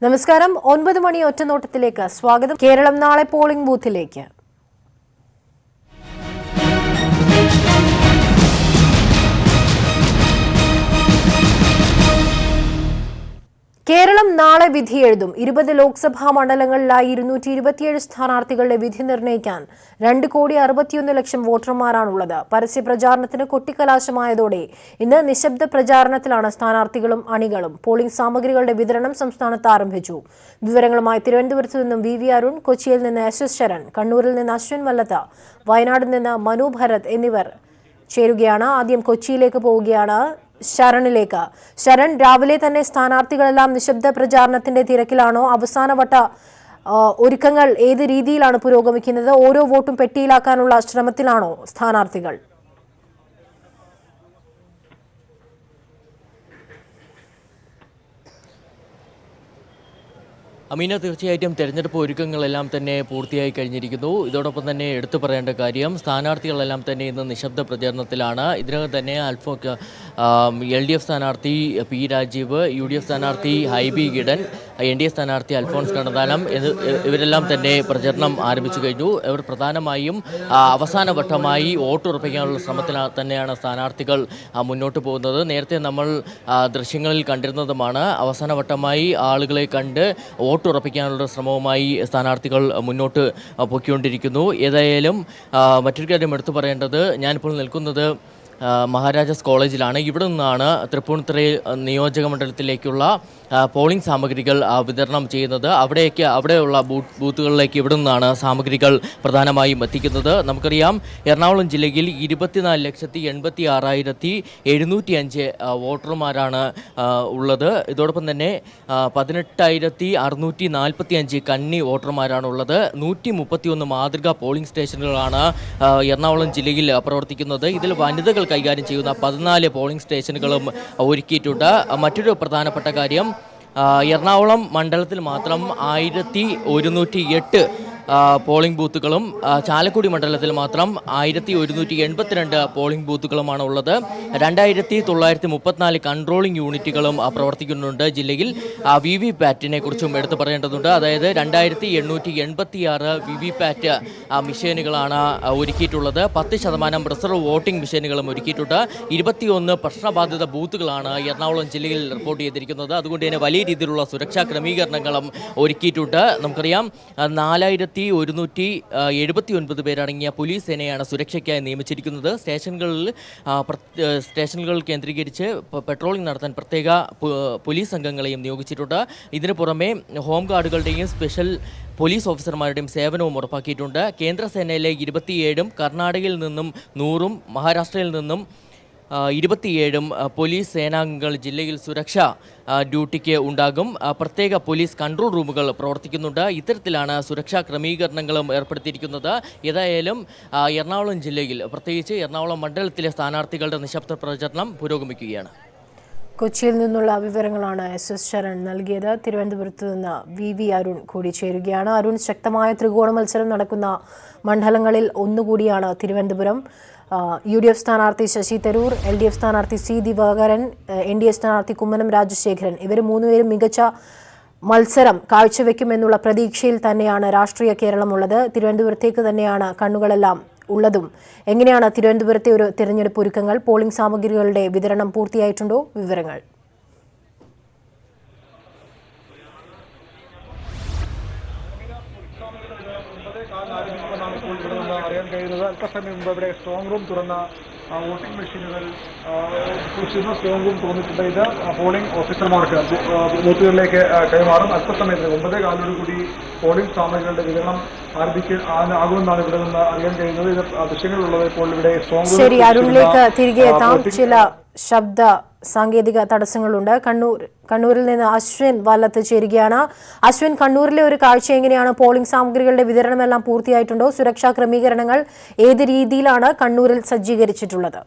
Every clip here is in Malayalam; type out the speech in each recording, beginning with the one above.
നമസ്കാരം 9 മണി ഒറ്റനോട്ടത്തിലേക്ക് സ്വാഗതം. കേരളം നാളെ പോളിംഗ് ബൂത്തിലേക്ക്. കേരളം നാളെ വിധിയെഴുതും. 20 ലോക്സഭാ മണ്ഡലങ്ങളിലായി 227 സ്ഥാനാർത്ഥികളുടെ വിധി നിർണ്ണയിക്കാൻ 2,61,00,000 വോട്ടർമാരാണുള്ളത്. പരസ്യ പ്രചാരണത്തിന് കൊട്ടിക്കലാശമായതോടെ ഇന്ന് നിശബ്ദ പ്രചാരണത്തിലാണ് സ്ഥാനാർത്ഥികളും അണികളും. പോളിംഗ് സാമഗ്രികളുടെ വിതരണം സംസ്ഥാനത്ത് ആരംഭിച്ചു. വിവരങ്ങളുമായി തിരുവനന്തപുരത്ത് നിന്നും വി അരുൺ, കൊച്ചിയിൽ നിന്ന് SS ശരൺ, കണ്ണൂരിൽ നിന്ന് അശ്വിൻ വല്ലത്ത, വയനാട് നിന്ന് മനു ഭരത് എന്നിവർ ചേരുകയാണ്. ആദ്യം കൊച്ചിയിലേക്ക് പോവുകയാണ്. ശരൺ, രാവിലെ തന്നെ സ്ഥാനാർത്ഥികളെല്ലാം നിശബ്ദ പ്രചാരണത്തിന്റെ തിരക്കിലാണോ? അവസാനവട്ട ഒരുക്കങ്ങൾ ഏത് രീതിയിലാണ് പുരോഗമിക്കുന്നത്? ഓരോ വോട്ടും പെട്ടിയിലാക്കാനുള്ള ശ്രമത്തിലാണോ സ്ഥാനാർത്ഥികൾ? അമീന, തീർച്ചയായിട്ടും തെരഞ്ഞെടുപ്പ് ഒരുക്കങ്ങളെല്ലാം തന്നെ പൂർത്തിയായി കഴിഞ്ഞിരിക്കുന്നു. ഇതോടൊപ്പം തന്നെ എടുത്തു പറയേണ്ട കാര്യം, സ്ഥാനാർത്ഥികളെല്ലാം തന്നെ ഇന്ന് നിശബ്ദ പ്രചാരണത്തിലാണ്. ഇതിനകം തന്നെ LDF സ്ഥാനാർത്ഥി P രാജീവ്, UDF സ്ഥാനാർത്ഥി ഹൈബി ഗിഡൻ, NDA സ്ഥാനാർത്ഥി അൽഫോൺസ് കണ്ണന്താനം ഇവരെല്ലാം തന്നെ പ്രചരണം ആരംഭിച്ചു കഴിഞ്ഞു. ഇവർ പ്രധാനമായും അവസാനവട്ടമായി വോട്ടുറപ്പിക്കാനുള്ള ശ്രമത്തിൽ തന്നെയാണ് സ്ഥാനാർത്ഥികൾ മുന്നോട്ട് പോകുന്നത്. നേരത്തെ നമ്മൾ ദൃശ്യങ്ങളിൽ കണ്ടിരുന്നതുമാണ്. അവസാനവട്ടമായി ആളുകളെ കണ്ട് വോട്ടുറപ്പിക്കാനുള്ള ശ്രമവുമായി സ്ഥാനാർത്ഥികൾ മുന്നോട്ട് പോയിക്കൊണ്ടിരിക്കുന്നു. ഏതായാലും മറ്റൊരു കാര്യം എടുത്തു പറയേണ്ടത്, ഞാനിപ്പോൾ നിൽക്കുന്നത് മഹാരാജാസ് കോളേജിലാണ്. ഇവിടെ നിന്നാണ് തൃപ്പൂണിത്തുറയിൽ നിയോജക മണ്ഡലത്തിലേക്കുള്ള പോളിംഗ് സാമഗ്രികൾ വിതരണം ചെയ്യുന്നത്. അവിടെയുള്ള ബൂത്തുകളിലേക്ക് ഇവിടെ നിന്നാണ് സാമഗ്രികൾ പ്രധാനമായും എത്തിക്കുന്നത്. നമുക്കറിയാം, എറണാകുളം ജില്ലയിൽ 24,86,705 വോട്ടർമാരാണ് ഉള്ളത്. ഇതോടൊപ്പം തന്നെ 18,645 കന്നി വോട്ടർമാരാണ് ഉള്ളത്. 131 മാതൃകാ പോളിംഗ് സ്റ്റേഷനുകളാണ് എറണാകുളം ജില്ലയിൽ പ്രവർത്തിക്കുന്നത്. ഇതിൽ വനിതകൾ കൈകാര്യം ചെയ്യുന്ന 14 പോളിംഗ് സ്റ്റേഷനുകളും ഒരുക്കിയിട്ടുണ്ട്. മറ്റൊരു പ്രധാനപ്പെട്ട കാര്യം, എറണാകുളം മണ്ഡലത്തിൽ മാത്രം 1,108 പോളിംഗ് ബൂത്തുകളും ചാലക്കുടി മണ്ഡലത്തിൽ മാത്രം 1,182 പോളിംഗ് ബൂത്തുകളുമാണ് ഉള്ളത്. 2,934 കൺട്രോളിംഗ് യൂണിറ്റുകളും പ്രവർത്തിക്കുന്നുണ്ട് ജില്ലയിൽ. VVPAT കുറിച്ചും എടുത്തു പറയേണ്ടതുണ്ട്. അതായത് 2,886 VVPAT മെഷീനുകളാണ് ഒരുക്കിയിട്ടുള്ളത്. 10% റിസർവ് വോട്ടിംഗ് മെഷീനുകളും ഒരുക്കിയിട്ടുണ്ട്. 21 പ്രശ്നബാധിത ബൂത്തുകളാണ് എറണാകുളം ജില്ലയിൽ റിപ്പോർട്ട് ചെയ്തിരിക്കുന്നത്. അതുകൊണ്ട് തന്നെ വലിയ രീതിയിലുള്ള സുരക്ഷാ ക്രമീകരണങ്ങളും ഒരുക്കിയിട്ടുണ്ട്. നമുക്കറിയാം, 4,179 പേരടങ്ങിയ പോലീസ് സേനയാണ് സുരക്ഷയ്ക്കായി നിയമിച്ചിരിക്കുന്നത്. സ്റ്റേഷനുകൾ കേന്ദ്രീകരിച്ച് പെട്രോളിംഗ് നടത്താൻ പ്രത്യേക പോലീസ് സംഘങ്ങളെയും നിയോഗിച്ചിട്ടുണ്ട്. ഇതിനു പുറമെ ഹോം ഗാർഡുകളുടെയും സ്പെഷ്യൽ പോലീസ് ഓഫീസർമാരുടെയും സേവനവും ഉറപ്പാക്കിയിട്ടുണ്ട്. കേന്ദ്രസേനയിലെ 27, കർണാടകയിൽ നിന്നും 100, മഹാരാഷ്ട്രയിൽ നിന്നും 27 പോലീസ് സേനാംഗങ്ങൾ ജില്ലയിൽ സുരക്ഷാ ഡ്യൂട്ടിക്ക് ഉണ്ടാകും. പ്രത്യേക പോലീസ് കൺട്രോൾ റൂമുകൾ പ്രവർത്തിക്കുന്നുണ്ട്. ഇത്തരത്തിലാണ് സുരക്ഷാ ക്രമീകരണങ്ങളും ഏർപ്പെടുത്തിയിരിക്കുന്നത്. ഏതായാലും എറണാകുളം ജില്ലയിൽ, പ്രത്യേകിച്ച് എറണാകുളം മണ്ഡലത്തിലെ സ്ഥാനാർത്ഥികളുടെ നിശബ്ദ പ്രചരണം പുരോഗമിക്കുകയാണ്. കൊച്ചിയിൽ നിന്നുള്ള വിവരങ്ങളാണ് SS ശരൺ നൽകിയത്. തിരുവനന്തപുരത്ത് നിന്ന് വി അരുൺ കൂടി ചേരുകയാണ്. അരുൺ, ശക്തമായ ത്രികോണ മത്സരം നടക്കുന്ന മണ്ഡലങ്ങളിൽ ഒന്നുകൂടിയാണ് തിരുവനന്തപുരം. UDF സ്ഥാനാർത്ഥി ശശി തരൂർ, LDF സ്ഥാനാർത്ഥി C ദിവാകരൻ, NDA സ്ഥാനാർത്ഥി കുമ്മനം രാജശേഖരൻ, ഇവർ മൂന്നുപേരും മികച്ച മത്സരം കാഴ്ചവെക്കുമെന്നുള്ള പ്രതീക്ഷയിൽ തന്നെയാണ് രാഷ്ട്രീയ കേരളമുള്ളത്. തിരുവനന്തപുരത്തേക്ക് തന്നെയാണ് കണ്ണുകളെല്ലാം ഉള്ളതും. എങ്ങനെയാണ് തിരുവനന്തപുരത്തെ ഒരു തിരഞ്ഞെടുപ്പ് ഒരുക്കങ്ങൾ? പോളിംഗ് സാമഗ്രികളുടെ വിതരണം പൂർത്തിയായിട്ടുണ്ടോ? വിവരങ്ങൾ. അറിയാൻ കഴിയുന്നത്, അല്പസമയം മുമ്പ് ഇവിടെ സ്ട്രോങ് റൂം തുറന്ന വോട്ടിംഗ് മെഷീനുകൾ സൂക്ഷിക്കുന്ന സ്ട്രോങ് റൂം തുറന്നിട്ടുണ്ട്. ഇത് പോളിംഗ് ഓഫീസർമാർക്ക് ബൂത്തുകളിലേക്ക് കൈമാറും. അല്പസമയത്ത് 9:15 കൂടി പോളിംഗ് സാമഗ്രികളുടെ വിതരണം ആകുമെന്നാണ് ഇവിടെ നിന്ന് അറിയാൻ കഴിയുന്നത്. ഇത് ദൃശ്യങ്ങളുള്ളത് ഇപ്പോൾ ഇവിടെ സ്ട്രോങ് റൂം. ശരി, അരുണിലേക്ക് തിരികെ എത്താം. ചില ശബ്ദ സാങ്കേതിക തടസ്സങ്ങളുണ്ട്. കണ്ണൂരിൽ നിന്ന് അശ്വിൻ വല്ലത്ത് ചേരുകയാണ്. അശ്വിൻ, കണ്ണൂരിലെ ഒരു കാഴ്ച എങ്ങനെയാണ്? പോളിംഗ് സാമഗ്രികളുടെ വിതരണമെല്ലാം പൂർത്തിയായിട്ടുണ്ടോ? സുരക്ഷാ ക്രമീകരണങ്ങൾ ഏത് രീതിയിലാണ് കണ്ണൂരിൽ സജ്ജീകരിച്ചിട്ടുള്ളത്?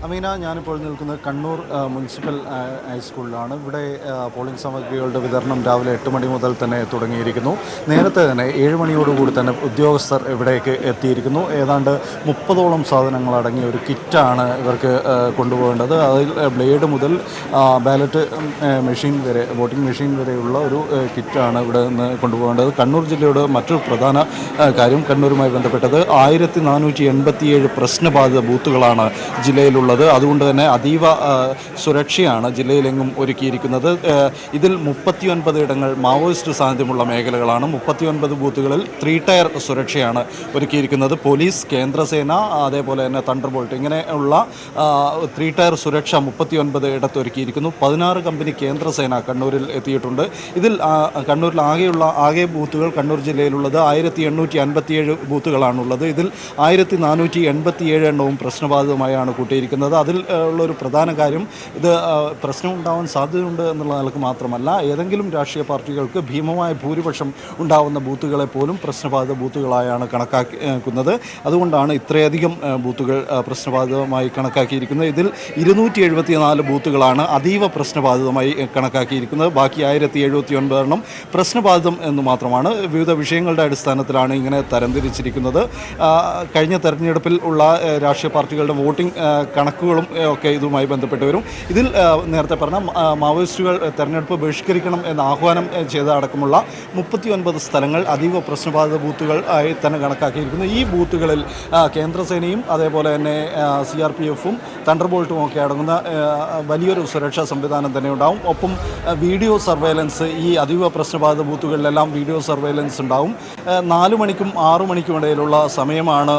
അമീന, ഞാനിപ്പോൾ നിൽക്കുന്നത് കണ്ണൂർ മുനിസിപ്പൽ ഹൈസ്കൂളിലാണ്. ഇവിടെ പോളിംഗ് സാമഗ്രികളുടെ വിതരണം രാവിലെ 8 മണി മുതൽ തന്നെ തുടങ്ങിയിരിക്കുന്നു. നേരത്തെ തന്നെ 7 മണിയോടുകൂടി തന്നെ ഉദ്യോഗസ്ഥർ ഇവിടേക്ക് എത്തിയിരിക്കുന്നു. ഏതാണ്ട് 30ഓളം സാധനങ്ങളടങ്ങിയ ഒരു കിറ്റാണ് ഇവർക്ക് കൊണ്ടുപോകേണ്ടത്. അതിൽ ബ്ലേഡ് മുതൽ ബാലറ്റ് മെഷീൻ വരെ, വോട്ടിംഗ് മെഷീൻ വരെയുള്ള ഒരു കിറ്റാണ് ഇവിടെ നിന്ന് കൊണ്ടുപോകേണ്ടത്. കണ്ണൂർ ജില്ലയുടെ മറ്റൊരു പ്രധാന കാര്യം, കണ്ണൂരുമായി ബന്ധപ്പെട്ടത് 1487 പ്രശ്നബാധിത ബൂത്തുകളാണ് ജില്ലയിലുള്ള. അതുകൊണ്ട് തന്നെ അതീവ സുരക്ഷയാണ് ജില്ലയിലെങ്ങും ഒരുക്കിയിരിക്കുന്നത്. ഇതിൽ 39 ഇടങ്ങൾ മാവോയിസ്റ്റ് സാന്നിധ്യമുള്ള മേഖലകളാണ്. 39 ബൂത്തുകളിൽ 3 ടയർ സുരക്ഷയാണ് ഒരുക്കിയിരിക്കുന്നത്. പോലീസ്, കേന്ദ്രസേന, അതേപോലെ തന്നെ തണ്ടർബോൾട്ട്, ഇങ്ങനെയുള്ള 3 ടയർ സുരക്ഷ 39 ഇടത്ത് ഒരുക്കിയിരിക്കുന്നു. 16 കമ്പനി കേന്ദ്രസേന കണ്ണൂരിൽ എത്തിയിട്ടുണ്ട്. ഇതിൽ കണ്ണൂരിൽ ആകെ ബൂത്തുകൾ കണ്ണൂർ ജില്ലയിലുള്ളത് 1857 ബൂത്തുകളാണുള്ളത്. ഇതിൽ 1487 എണ്ണവും പ്രശ്നബാധിതമായാണ് കൂട്ടിയിരിക്കുന്നത്. അതിൽ ഉള്ളൊരു പ്രധാന കാര്യം, ഇത് പ്രശ്നമുണ്ടാവാൻ സാധ്യതയുണ്ട് എന്നുള്ള നിലക്ക് മാത്രമല്ല, ഏതെങ്കിലും രാഷ്ട്രീയ പാർട്ടികൾക്ക് ഭീമമായ ഭൂരിപക്ഷം ഉണ്ടാവുന്ന ബൂത്തുകളെ പോലും പ്രശ്നബാധിത ബൂത്തുകളായാണ് കണക്കാക്കുന്നത്. അതുകൊണ്ടാണ് ഇത്രയധികം ബൂത്തുകൾ പ്രശ്നബാധിതമായി കണക്കാക്കിയിരിക്കുന്നത്. ഇതിൽ 274 ബൂത്തുകളാണ് അതീവ പ്രശ്നബാധിതമായി കണക്കാക്കിയിരിക്കുന്നത്. ബാക്കി 1079 എണ്ണം പ്രശ്നബാധിതം എന്ന് മാത്രമാണ്. വിവിധ വിഷയങ്ങളുടെ അടിസ്ഥാനത്തിലാണ് ഇങ്ങനെ തരംതിരിച്ചിരിക്കുന്നത്. കഴിഞ്ഞ തെരഞ്ഞെടുപ്പിൽ ഉള്ള രാഷ്ട്രീയ പാർട്ടികളുടെ വോട്ടിംഗ് കണക്കുകളും ഒക്കെ ഇതുമായി ബന്ധപ്പെട്ട് വരും. ഇതിൽ നേരത്തെ പറഞ്ഞ മാവോയിസ്റ്റുകൾ തെരഞ്ഞെടുപ്പ് ബഹിഷ്കരിക്കണം എന്ന് ആഹ്വാനം ചെയ്ത അടക്കമുള്ള 39 സ്ഥലങ്ങൾ അതീവ പ്രശ്നബാധിത ബൂത്തുകൾ ആയി തന്നെ കണക്കാക്കിയിരിക്കുന്നു. ഈ ബൂത്തുകളിൽ കേന്ദ്രസേനയും അതേപോലെ തന്നെ CRPF-ഉം തണ്ടർബോൾട്ടും ഒക്കെ അടങ്ങുന്ന വലിയൊരു സുരക്ഷാ സംവിധാനം തന്നെ ഉണ്ടാവും. ഒപ്പം വീഡിയോ സർവൈലൻസ്, ഈ അതീവ പ്രശ്നബാധിത ബൂത്തുകളിലെല്ലാം വീഡിയോ സർവൈലൻസ് ഉണ്ടാവും. 4 മണിക്കും 6 മണിക്കും ഇടയിലുള്ള സമയമാണ്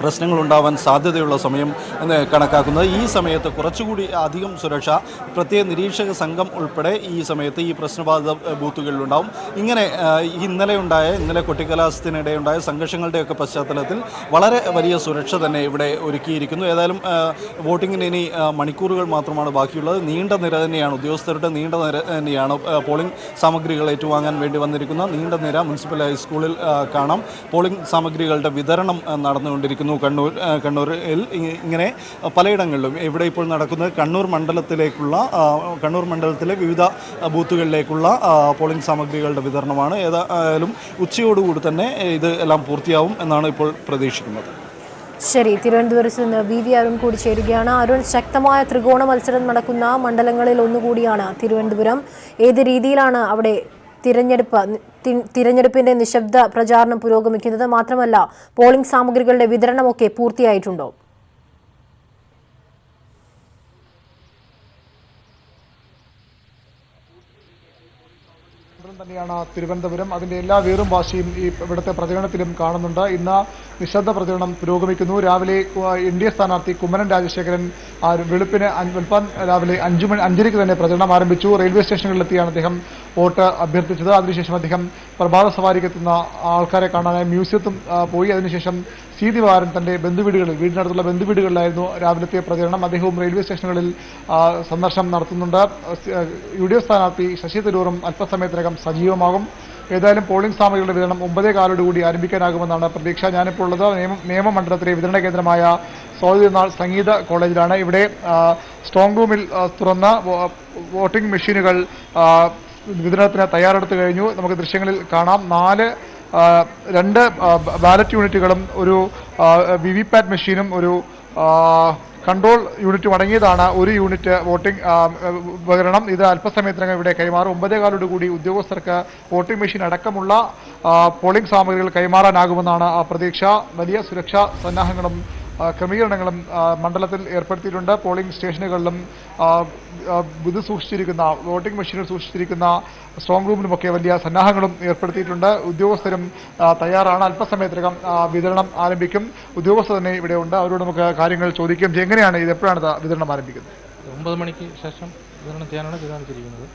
പ്രശ്നങ്ങളുണ്ടാവാൻ സാധ്യതയുള്ള സമയം എന്ന് കണക്കാക്കുന്നത്. ഈ സമയത്ത് കുറച്ചുകൂടി അധികം സുരക്ഷ, പ്രത്യേക നിരീക്ഷക സംഘം ഉൾപ്പെടെ ഈ സമയത്ത് ഈ പ്രശ്നബാധിത ബൂത്തുകളിലുണ്ടാവും. ഇങ്ങനെ ഇന്നലെ കൊട്ടിക്കലാശത്തിനിടെയുണ്ടായ സംഘർഷങ്ങളുടെയൊക്കെ പശ്ചാത്തലത്തിൽ വളരെ വലിയ സുരക്ഷ തന്നെ ഇവിടെ ഒരുക്കിയിരിക്കുന്നു. ഏതായാലും വോട്ടിങ്ങിന് ഇനി മണിക്കൂറുകൾ മാത്രമാണ് ബാക്കിയുള്ളത്. നീണ്ട നിര തന്നെയാണ്, ഉദ്യോഗസ്ഥരുടെ നീണ്ട നിര തന്നെയാണ്. പോളിംഗ് സാമഗ്രികൾ ഏറ്റുവാങ്ങാൻ വേണ്ടി വന്നിരിക്കുന്ന നീണ്ട നിര മുനിസിപ്പൽ ഹൈസ്കൂളിൽ കാണാം. പോളിംഗ് സാമഗ്രികളുടെ വിതരണം നടന്നുകൊണ്ടിരിക്കുന്നു. കണ്ണൂരിൽ ഇങ്ങനെ പലയിടങ്ങളിലും ഇവിടെ ഇപ്പോൾ നടക്കുന്നത് കണ്ണൂർ മണ്ഡലത്തിലെ വിവിധ ബൂത്തുകളിലേക്കുള്ള പോളിംഗ് സാമഗ്രികളുടെ വിതരണമാണ്. ഏതായാലും ഉച്ചയോടുകൂടി തന്നെ ഇത് എല്ലാം പൂർത്തിയാവും എന്നാണ് ഇപ്പോൾ പ്രതീക്ഷിക്കുന്നത്. ശരി, തിരുവനന്തപുരത്ത് നിന്ന് VV അരുൺ കൂടി ചേരുകയാണ്. അരുൺ, ശക്തമായ ത്രികോണ മത്സരം നടക്കുന്ന മണ്ഡലങ്ങളിൽ ഒന്നുകൂടിയാണ് തിരുവനന്തപുരം. ഏത് രീതിയിലാണ് അവിടെ തിരഞ്ഞെടുപ്പിന്റെ നിശബ്ദ പ്രചാരണം പുരോഗമിക്കുന്നത്? മാത്രമല്ല, പോളിംഗ് സാമഗ്രികളുടെ വിതരണമൊക്കെ പൂർത്തിയായിട്ടുണ്ടോ? തന്നെയാണ് തിരുവനന്തപുരം. അതിന്റെ എല്ലാ വീറും വാശിയും ഈ ഇവിടുത്തെ പ്രചരണത്തിലും കാണുന്നുണ്ട്. ഇന്ന് നിശബ്ദ പ്രചരണം പുരോഗമിക്കുന്നു. രാവിലെ NDA സ്ഥാനാർത്ഥി കുമ്മനം രാജശേഖരൻ വെളുപ്പാൻ രാവിലെ 5:05 തന്നെ പ്രചരണം ആരംഭിച്ചു. റെയിൽവേ സ്റ്റേഷനുകളിലെത്തിയാണ് അദ്ദേഹം വോട്ട് അഭ്യർത്ഥിച്ചത്. അതിനുശേഷം അദ്ദേഹം പ്രഭാത സവാരിക്ക് എത്തുന്ന ആൾക്കാരെ കാണാനായി മ്യൂസിയത്തും പോയി. അതിനുശേഷം C. ദിവാകരൻ തന്റെ വീടിനടുത്തുള്ള ബന്ധുവീടുകളിലായിരുന്നു രാവിലത്തെ പ്രചരണം. അദ്ദേഹവും റെയിൽവേ സ്റ്റേഷനുകളിൽ സന്ദർശനം നടത്തുന്നുണ്ട്. UDF സ്ഥാനാർത്ഥി ശശി തരൂറും അല്പസമയത്തിനകം സജീവമാകും. ഏതായാലും പോളിംഗ് സാമഗ്രികളുടെ വിതരണം 9:15 കൂടി ആരംഭിക്കാനാകുമെന്നാണ് പ്രതീക്ഷ. ഞാനിപ്പോൾ ഉള്ളത് നിയമമണ്ഡലത്തിലെ വിതരണ കേന്ദ്രമായ സ്വാതിനാൾ സംഗീത കോളേജിലാണ്. ഇവിടെ സ്ട്രോങ് റൂമിൽ തുറന്ന വോട്ടിംഗ് മെഷീനുകൾ വിതരണത്തിന് തയ്യാറെടുത്തു കഴിഞ്ഞു. നമുക്ക് ദൃശ്യങ്ങളിൽ കാണാം. 2 ബാലറ്റ് യൂണിറ്റുകളും ഒരു VVPAT മെഷീനും ഒരു കൺട്രോൾ യൂണിറ്റും അടങ്ങിയതാണ് ഒരു യൂണിറ്റ് വോട്ടിംഗ് ഉപകരണം. ഇത് അല്പസമയത്തിനകം ഇവിടെ കൈമാറും. 9:15 കൂടി ഉദ്യോഗസ്ഥർക്ക് വോട്ടിംഗ് മെഷീൻ അടക്കമുള്ള പോളിംഗ് സാമഗ്രികൾ കൈമാറാനാകുമെന്നാണ് പ്രതീക്ഷ. വലിയ സുരക്ഷാ സന്നാഹങ്ങളും ക്രമീകരണങ്ങളും മണ്ഡലത്തിൽ ഏർപ്പെടുത്തിയിട്ടുണ്ട്. പോളിംഗ് സ്റ്റേഷനുകളിലും വോട്ടിംഗ് മെഷീനുകൾ സൂക്ഷിച്ചിരിക്കുന്ന സ്ട്രോങ് റൂമിലുമൊക്കെ വലിയ സന്നാഹങ്ങളും ഏർപ്പെടുത്തിയിട്ടുണ്ട്. ഉദ്യോഗസ്ഥരും തയ്യാറാണ്. അല്പസമയത്തിനകം വിതരണം ആരംഭിക്കും. ഉദ്യോഗസ്ഥർ തന്നെ ഇവിടെ ഉണ്ട്. അവരോട് നമുക്ക് കാര്യങ്ങൾ ചോദിക്കും. എങ്ങനെയാണ് ഇത്, എപ്പോഴാണ് വിതരണം ആരംഭിക്കുന്നത്? 9 മണിക്ക് ശേഷം വിതരണം ചെയ്യാനാണ് തീരുമാനിച്ചിരിക്കുന്നത്.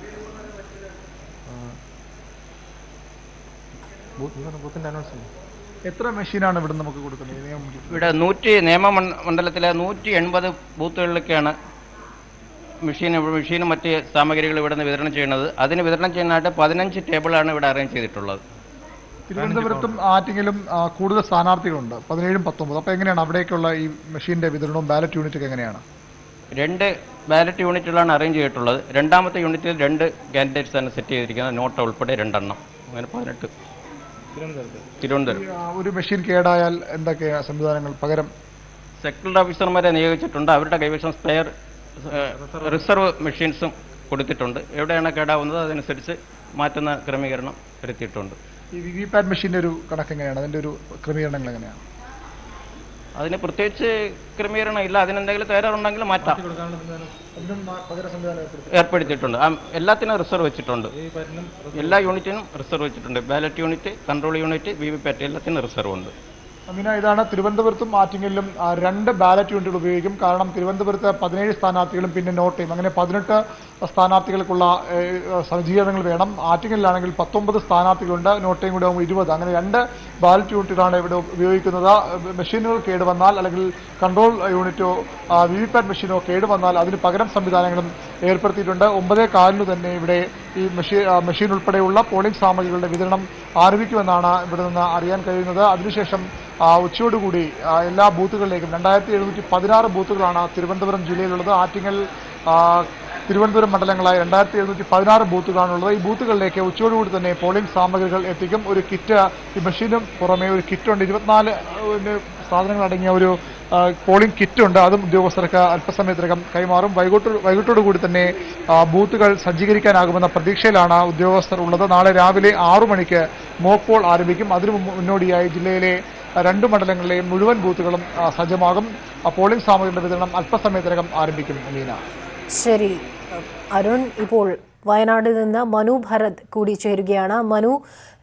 ബൂത്തിന്റെ അനൗൺസ്മെന്റ്. എത്ര മെഷീനാണ് ഇവിടെ നമുക്ക് കൊടുക്കുന്നത്? ഇവിടെ നിയമമണ്ഡലത്തിലെ 180 ബൂത്തുകളിലേക്കാണ് മെഷീനും മറ്റ് സാമഗ്രികൾ ഇവിടെ നിന്ന് വിതരണം ചെയ്യുന്നത്. അതിന് വിതരണം ചെയ്യാനായിട്ട് 15 ടേബിളാണ് ഇവിടെ അറേഞ്ച് ചെയ്തിട്ടുള്ളത്. തിരുവനന്തപുരത്തും ആറ്റിങ്ങലും കൂടുതൽ സ്ഥാനാർത്ഥികളുണ്ട്, 17ഉം 19. അപ്പോൾ എങ്ങനെയാണ് അവിടേക്കുള്ള ഈ മെഷീൻ്റെ വിതരണവും ബാലറ്റ് യൂണിറ്റൊക്കെ എങ്ങനെയാണ്? 2 ബാലറ്റ് യൂണിറ്റുകളാണ് അറേഞ്ച് ചെയ്തിട്ടുള്ളത്. രണ്ടാമത്തെ യൂണിറ്റിൽ 2 കാൻഡിഡേറ്റ്സ് ആണ് സെറ്റ് ചെയ്തിരിക്കുന്നത്, നോട്ട് ഉൾപ്പെടെ 2 എണ്ണം. അങ്ങനെ 18. തിരുവനന്തപുരം ഒരു മെഷീൻ കേടായാൽ എന്തൊക്കെ സംവിധാനങ്ങൾ പകരം? സെക്ടറൽ ഓഫീസർമാരെ നിയോഗിച്ചിട്ടുണ്ട്. അവരുടെ കൈവശം സ്പെയർ റിസർവ് മെഷീൻസും കൊടുത്തിട്ടുണ്ട്. എവിടെയാണ് കേടാവുന്നത് അതനുസരിച്ച് മാറ്റുന്ന ക്രമീകരണം വരുത്തിയിട്ടുണ്ട്. ഈ വിവിപാറ്റ് മെഷീൻ്റെ ഒരു കണക്ക് എങ്ങനെയാണ്? അതിൻ്റെ ഒരു ക്രമീകരണങ്ങൾ എങ്ങനെയാണ്? അതിന് പ്രത്യേകിച്ച് ക്രമീകരണം ഇല്ല. അതിനെന്തെങ്കിലും തകരാറുണ്ടെങ്കിൽ മാറ്റാം, ഏർപ്പെടുത്തിയിട്ടുണ്ട്. എല്ലാത്തിനും റിസർവ് വെച്ചിട്ടുണ്ട്. എല്ലാ യൂണിറ്റിനും റിസർവ് വെച്ചിട്ടുണ്ട്. Ballot unit, control unit, VVPAT എല്ലാത്തിനും റിസർവ് ഉണ്ട്. അമീന, ഇതാണ് തിരുവനന്തപുരത്തും ആറ്റിങ്ങലിലും 2 ബാലറ്റ് യൂണിറ്റുകൾ ഉപയോഗിക്കും. കാരണം തിരുവനന്തപുരത്ത് 17 സ്ഥാനാർത്ഥികളും പിന്നെ നോട്ടയും, അങ്ങനെ 18 സ്ഥാനാർത്ഥികൾക്കുള്ള സജ്ജീകരണങ്ങൾ വേണം. ആറ്റിങ്ങലിലാണെങ്കിൽ 19 സ്ഥാനാർത്ഥികളുണ്ട്, നോട്ടയും കൂടെ 20. അങ്ങനെ 2 ബാലറ്റ് യൂണിറ്റുകളാണ് ഇവിടെ ഉപയോഗിക്കുന്നത്. മെഷീനുകൾ കേടുവന്നാൽ അല്ലെങ്കിൽ കൺട്രോൾ യൂണിറ്റോ വിവിപാറ്റ് മെഷീനോ കേടുവന്നാൽ അതിന് പകരം സംവിധാനങ്ങളും ഏർപ്പെടുത്തിയിട്ടുണ്ട്. 9:15 തന്നെ ഇവിടെ ഈ മെഷീൻ ഉൾപ്പെടെയുള്ള പോളിംഗ് സാമഗ്രികളുടെ വിതരണം ആരംഭിക്കുമെന്നാണ് ഇവിടെ നിന്ന് അറിയാൻ കഴിയുന്നത്. അതിനുശേഷം ഉച്ചയോടുകൂടി എല്ലാ ബൂത്തുകളിലേക്കും 2716 ബൂത്തുകളാണ് തിരുവനന്തപുരം ജില്ലയിലുള്ളത്. ആറ്റിങ്ങൽ, തിരുവനന്തപുരം മണ്ഡലങ്ങളായി 2716 ബൂത്തുകളാണുള്ളത്. ഈ ബൂത്തുകളിലേക്ക് ഉച്ചയോടുകൂടി തന്നെ പോളിംഗ് സാമഗ്രികൾ എത്തിക്കും. ഒരു കിറ്റ്, ഈ മെഷീനും പുറമെ ഒരു കിറ്റുണ്ട്, 24 സാധനങ്ങൾ അടങ്ങിയ ഒരു പോളിംഗ് കിറ്റുണ്ട്. അതും ഉദ്യോഗസ്ഥർക്ക് അല്പസമയത്തിനകം കൈമാറും. വൈകിട്ടോടുകൂടി തന്നെ ബൂത്തുകൾ സജ്ജീകരിക്കാനാകുമെന്ന പ്രതീക്ഷയിലാണ് ഉദ്യോഗസ്ഥർ ഉള്ളത്. നാളെ രാവിലെ 6 മണിക്ക് മോക്ക് പോൾ ആരംഭിക്കും. അതിനു മുന്നോടിയായി ജില്ലയിലെ 2 മണ്ഡലങ്ങളിലെയും മുഴുവൻ ബൂത്തുകളും സജ്ജമാകും. പോളിംഗ് സാമഗ്രികളുടെ വിതരണം അല്പസമയത്തിനകം ആരംഭിക്കും. മീന. ശരി അരുൺ, ഇപ്പോൾ വയനാട്ടിൽ നിന്ന് മനു ഭരത് കൂടി ചേരുകയാണ്. മനു,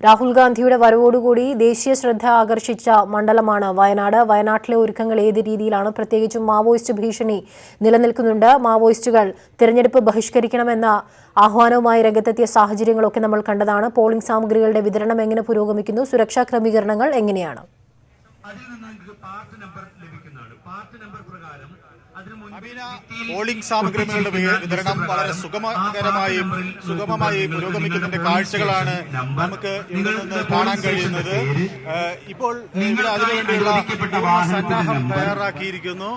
രാഹുൽ ഗാന്ധിയുടെ വരവോടുകൂടി ദേശീയ ശ്രദ്ധ ആകർഷിച്ച മണ്ഡലമാണ് വയനാട്. വയനാട്ടിലെ ഒരുക്കങ്ങൾ ഏത് രീതിയിലാണ്? പ്രത്യേകിച്ചും മാവോയിസ്റ്റ് ഭീഷണി നിലനിൽക്കുന്നുണ്ട്. മാവോയിസ്റ്റുകൾ തിരഞ്ഞെടുപ്പ് ബഹിഷ്കരിക്കണമെന്ന ആഹ്വാനവുമായി രംഗത്തെത്തിയ സാഹചര്യങ്ങളൊക്കെ നമ്മൾ കണ്ടതാണ്. പോളിംഗ് സാമഗ്രികളുടെ വിതരണം എങ്ങനെ പുരോഗമിക്കുന്നു? സുരക്ഷാ ക്രമീകരണങ്ങൾ എങ്ങനെയാണ്? പോളിംഗ് സാമഗ്രികളുടെ വിതരണം വളരെ സുഗമമായി പുരോഗമിക്കുന്നതിന്റെ കാഴ്ചകളാണ് നമുക്ക് ഇവിടെ നിന്ന് കാണാൻ കഴിയുന്നത്. ഇപ്പോൾ ഇവിടെ അതിനുവേണ്ടിയുള്ള സന്നാഹം തയ്യാറാക്കിയിരിക്കുന്നു.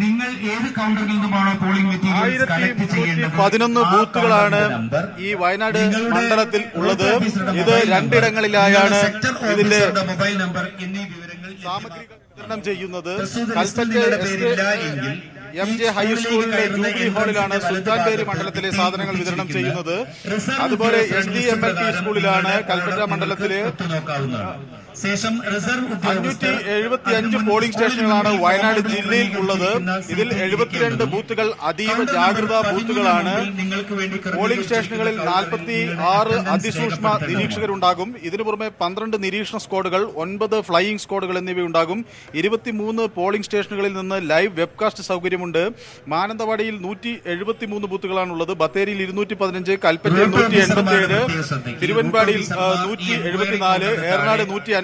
നിങ്ങൾ ഏത് കൗണ്ടറിൽ നിന്നുമാണോ പോളിംഗ് മെറ്റീരിയൽസ് 1311 ബൂത്തുകളാണ് ഈ വയനാട് മണ്ഡലത്തിൽ ഉള്ളത്. ഇത് 2 ഇടങ്ങളിലായാണ് ഇതിന്റെ മൊബൈൽ നമ്പർ എന്നീ വിവരങ്ങൾ സാമഗ്രികൾ വിതരണം ചെയ്യുന്നത്. MJ ഹൈസ്കൂളിലെ ജൂബിലി ഹാളിലാണ് സുൽത്താൻപേരി മണ്ഡലത്തിലെ സാധനങ്ങൾ വിതരണം ചെയ്യുന്നത്. അതുപോലെ SDMLP സ്കൂളിലാണ് കൽപ്പറ്റ മണ്ഡലത്തിലെ 575 പോളിംഗ് സ്റ്റേഷനുകളാണ് വയനാട് ജില്ലയിൽ ഉള്ളത്. ഇതിൽ 72 ബൂത്തുകൾ അതീവ ജാഗ്രതാ ബൂത്തുകളാണ്. പോളിംഗ് സ്റ്റേഷനുകളിൽ 46 അതിസൂക്ഷ്മ നിരീക്ഷകരുണ്ടാകും. ഇതിനു പുറമെ 12 നിരീക്ഷണ സ്ക്വാഡുകൾ, 9 ഫ്ലൈയിംഗ് സ്ക്വാഡുകൾ എന്നിവയുണ്ടാകും. 23 പോളിംഗ് സ്റ്റേഷനുകളിൽ നിന്ന് ലൈവ് വെബ്കാസ്റ്റ് സൗകര്യമുണ്ട്. മാനന്തവാടിയിൽ 173 ബൂത്തുകളാണുള്ളത്. ബത്തേരിയിൽ 215, കൽപ്പറ്റയിൽ 187, തിരുവനമ്പാടിയിൽ 174, ഏറനാട് 159,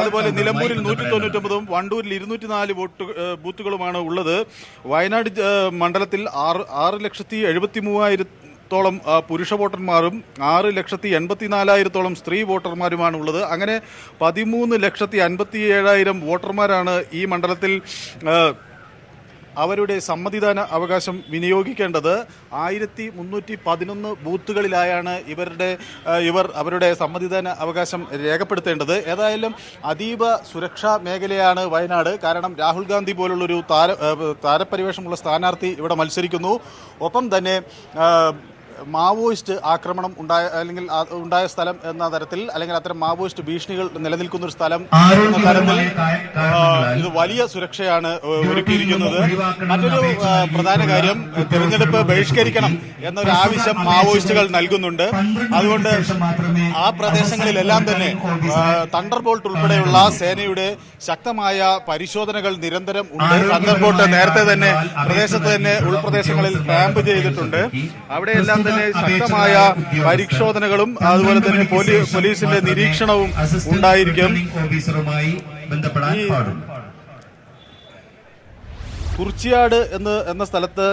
അതുപോലെ നിലമ്പൂരിൽ 199, വണ്ടൂരിൽ 204 ബൂത്തുകളുമാണ് ഉള്ളത്. വയനാട് മണ്ഡലത്തിൽ 6,73,000 പുരുഷ വോട്ടർമാരും 6,84,000 സ്ത്രീ വോട്ടർമാരുമാണ് ഉള്ളത്. അങ്ങനെ 13,57,000 വോട്ടർമാരാണ് ഈ മണ്ഡലത്തിൽ അവരുടെ സമ്മതിദാന അവകാശം വിനിയോഗിക്കേണ്ടത്. 1311 ബൂത്തുകളിലായാണ് ഇവർ അവരുടെ സമ്മതിദാന അവകാശം രേഖപ്പെടുത്തേണ്ടത്. ഏതായാലും അതീവ സുരക്ഷാ മേഖലയാണ് വയനാട്. കാരണം രാഹുൽ ഗാന്ധി പോലുള്ളൊരു താരപരിവേഷമുള്ള സ്ഥാനാർത്ഥി ഇവിടെ മത്സരിക്കുന്നു. ഒപ്പം തന്നെ മാവോയിസ്റ്റ് ആക്രമണം ഉണ്ടായ സ്ഥലം എന്ന തരത്തിൽ, അല്ലെങ്കിൽ അത്തരം മാവോയിസ്റ്റ് ഭീഷണികൾ നിലനിൽക്കുന്ന ഒരു സ്ഥലം എന്ന തരത്തിൽ ഇത് വലിയ സുരക്ഷയാണ് ഒരുക്കിയിരിക്കുന്നത്. മറ്റൊരു പ്രധാന കാര്യം, തെരഞ്ഞെടുപ്പ് ബഹിഷ്കരിക്കണം എന്നൊരു ആവശ്യം മാവോയിസ്റ്റുകൾ നൽകുന്നുണ്ട്. അതുകൊണ്ട് ആ പ്രദേശങ്ങളിലെല്ലാം തന്നെ തണ്ടർബോൾട്ട് ഉൾപ്പെടെയുള്ള സേനയുടെ ശക്തമായ പരിശോധനകൾ നിരന്തരം ഉണ്ട്. തണ്ടർബോൾട്ട് നേരത്തെ തന്നെ പ്രദേശത്ത് തന്നെ ഉൾപ്രദേശങ്ങളിൽ ക്യാമ്പ് ചെയ്തിട്ടുണ്ട്. അവിടെയെല്ലാം തന്നെ ശക്തമായ പരിശോധനകളും അതുപോലെ തന്നെ പോലീസിന്റെ നിരീക്ഷണവും ഉണ്ടായിരിക്കും. കുറിച്യാട് എന്ന സ്ഥലത്ത്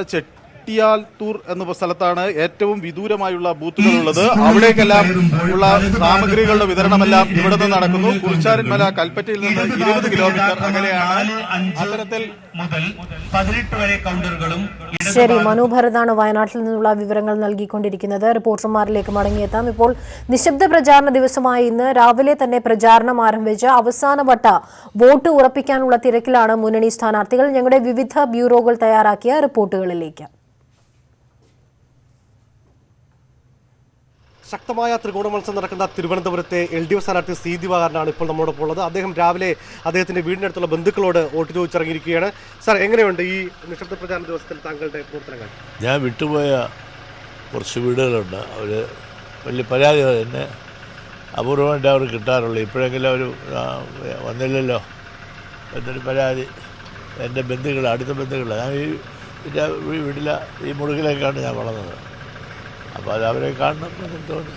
കുട്ടിയാൽത്തൂർ എന്ന സ്ഥലത്താണ് ഏറ്റവും വിദൂരമായുള്ള ബൂത്തുകളുള്ളത്. അവിടേക്കെല്ലാം ഉള്ള സാമഗ്രികളുടെ വിതരണമെല്ലാം ഇവിടെ നിന്ന് നടക്കുന്നു. കുറിച്ചാരന്മല കൽപ്പറ്റയിൽ നിന്ന് 20 കിലോമീറ്റർ അകലെയാണ്. അത്തരത്തിൽ മുതൽ 18 വരെ കൗണ്ടറുകളും ശരി, മനോഭരതാണ് വയനാട്ടിൽ നിന്നുള്ള വിവരങ്ങൾ നൽകിക്കൊണ്ടിരിക്കുന്നത്. റിപ്പോർട്ടർമാരിലേക്ക് മടങ്ങിയെത്താം. ഇപ്പോൾ നിശബ്ദ പ്രചാരണ ദിവസമായ ഇന്ന് രാവിലെ തന്നെ പ്രചാരണം ആരംഭിച്ച അവസാനവട്ട വോട്ട് ഉറപ്പിക്കാനുള്ള തിരക്കിലാണ് മുന്നണി സ്ഥാനാർത്ഥികൾ. ഞങ്ങളുടെ വിവിധ ബ്യൂറോകൾ തയ്യാറാക്കിയ റിപ്പോർട്ടുകളിലേക്ക്. ശക്തമായ ത്രികോണ മത്സരം നടക്കുന്ന തിരുവനന്തപുരത്തെ LDF സ്ഥാനാർത്ഥി സി ദിവാകരനാണ് ഇപ്പോൾ നമ്മോടൊപ്പം ഉള്ളത്. അദ്ദേഹം രാവിലെ അദ്ദേഹത്തിന്റെ വീടിനടുത്തുള്ള ബന്ധുക്കളോട് വോട്ട് ചോദിച്ചിറങ്ങിയിരിക്കുകയാണ്. സാർ, എങ്ങനെയുണ്ട് ഈ നിശബ്ദ പ്രചാരണ ദിവസത്തിൽ താങ്കളുടെ പ്രവർത്തനങ്ങൾ? ഞാൻ വിട്ടുപോയ കുറച്ച് വീടുകളുണ്ട്. അവർ വലിയ പരാതി എന്നെ അപൂർവമായിട്ട് അവർ കിട്ടാറുള്ളൂ. ഇപ്പോഴെങ്കിലും അവർ വന്നില്ലല്ലോ എന്നൊരു പരാതി എൻ്റെ ബന്ധുക്കൾ, അടുത്ത ബന്ധുക്കൾ. ഞാൻ ഈ വീട്ടിലെ ഈ മുറുകിലേക്കാണ് ഞാൻ വളർന്നത്. അപ്പോൾ അത് അവരെ കാണണം എന്ന് തോന്നി.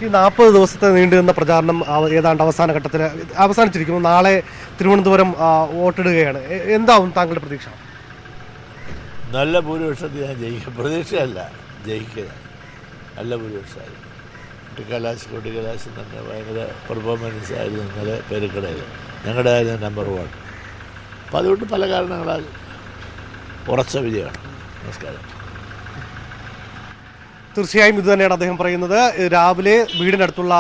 ഈ 40 ദിവസത്തെ നീണ്ടു നിന്ന പ്രചാരണം ഏതാണ്ട് അവസാന ഘട്ടത്തിൽ അവസാനിച്ചിരിക്കുന്നു. നാളെ തിരുവനന്തപുരം വോട്ടിടുകയാണ്. എന്താവും താങ്കളുടെ പ്രതീക്ഷ? നല്ല ഭൂരിപക്ഷത്തിൽ ഞാൻ ജയിക്കുക. പ്രതീക്ഷയല്ല, ജയിക്കുക. നല്ല ഭൂരിപക്ഷമായി. കുട്ടിക്കലാശം തന്നെ ഭയങ്കര പെർഫോമൻസ് ആയിരുന്നു ഇന്നലെ പേരുക്കടയിൽ. ഞങ്ങളുടെ ആയിരുന്നു നമ്പർ 1. അപ്പോൾ അതുകൊണ്ട് പല കാരണങ്ങളാൽ ഉറച്ച വിജയമാണ്. നമസ്കാരം. തീർച്ചയായും ഇത് തന്നെയാണ് അദ്ദേഹം പറയുന്നത്. രാവിലെ വീടിനടുത്തുള്ള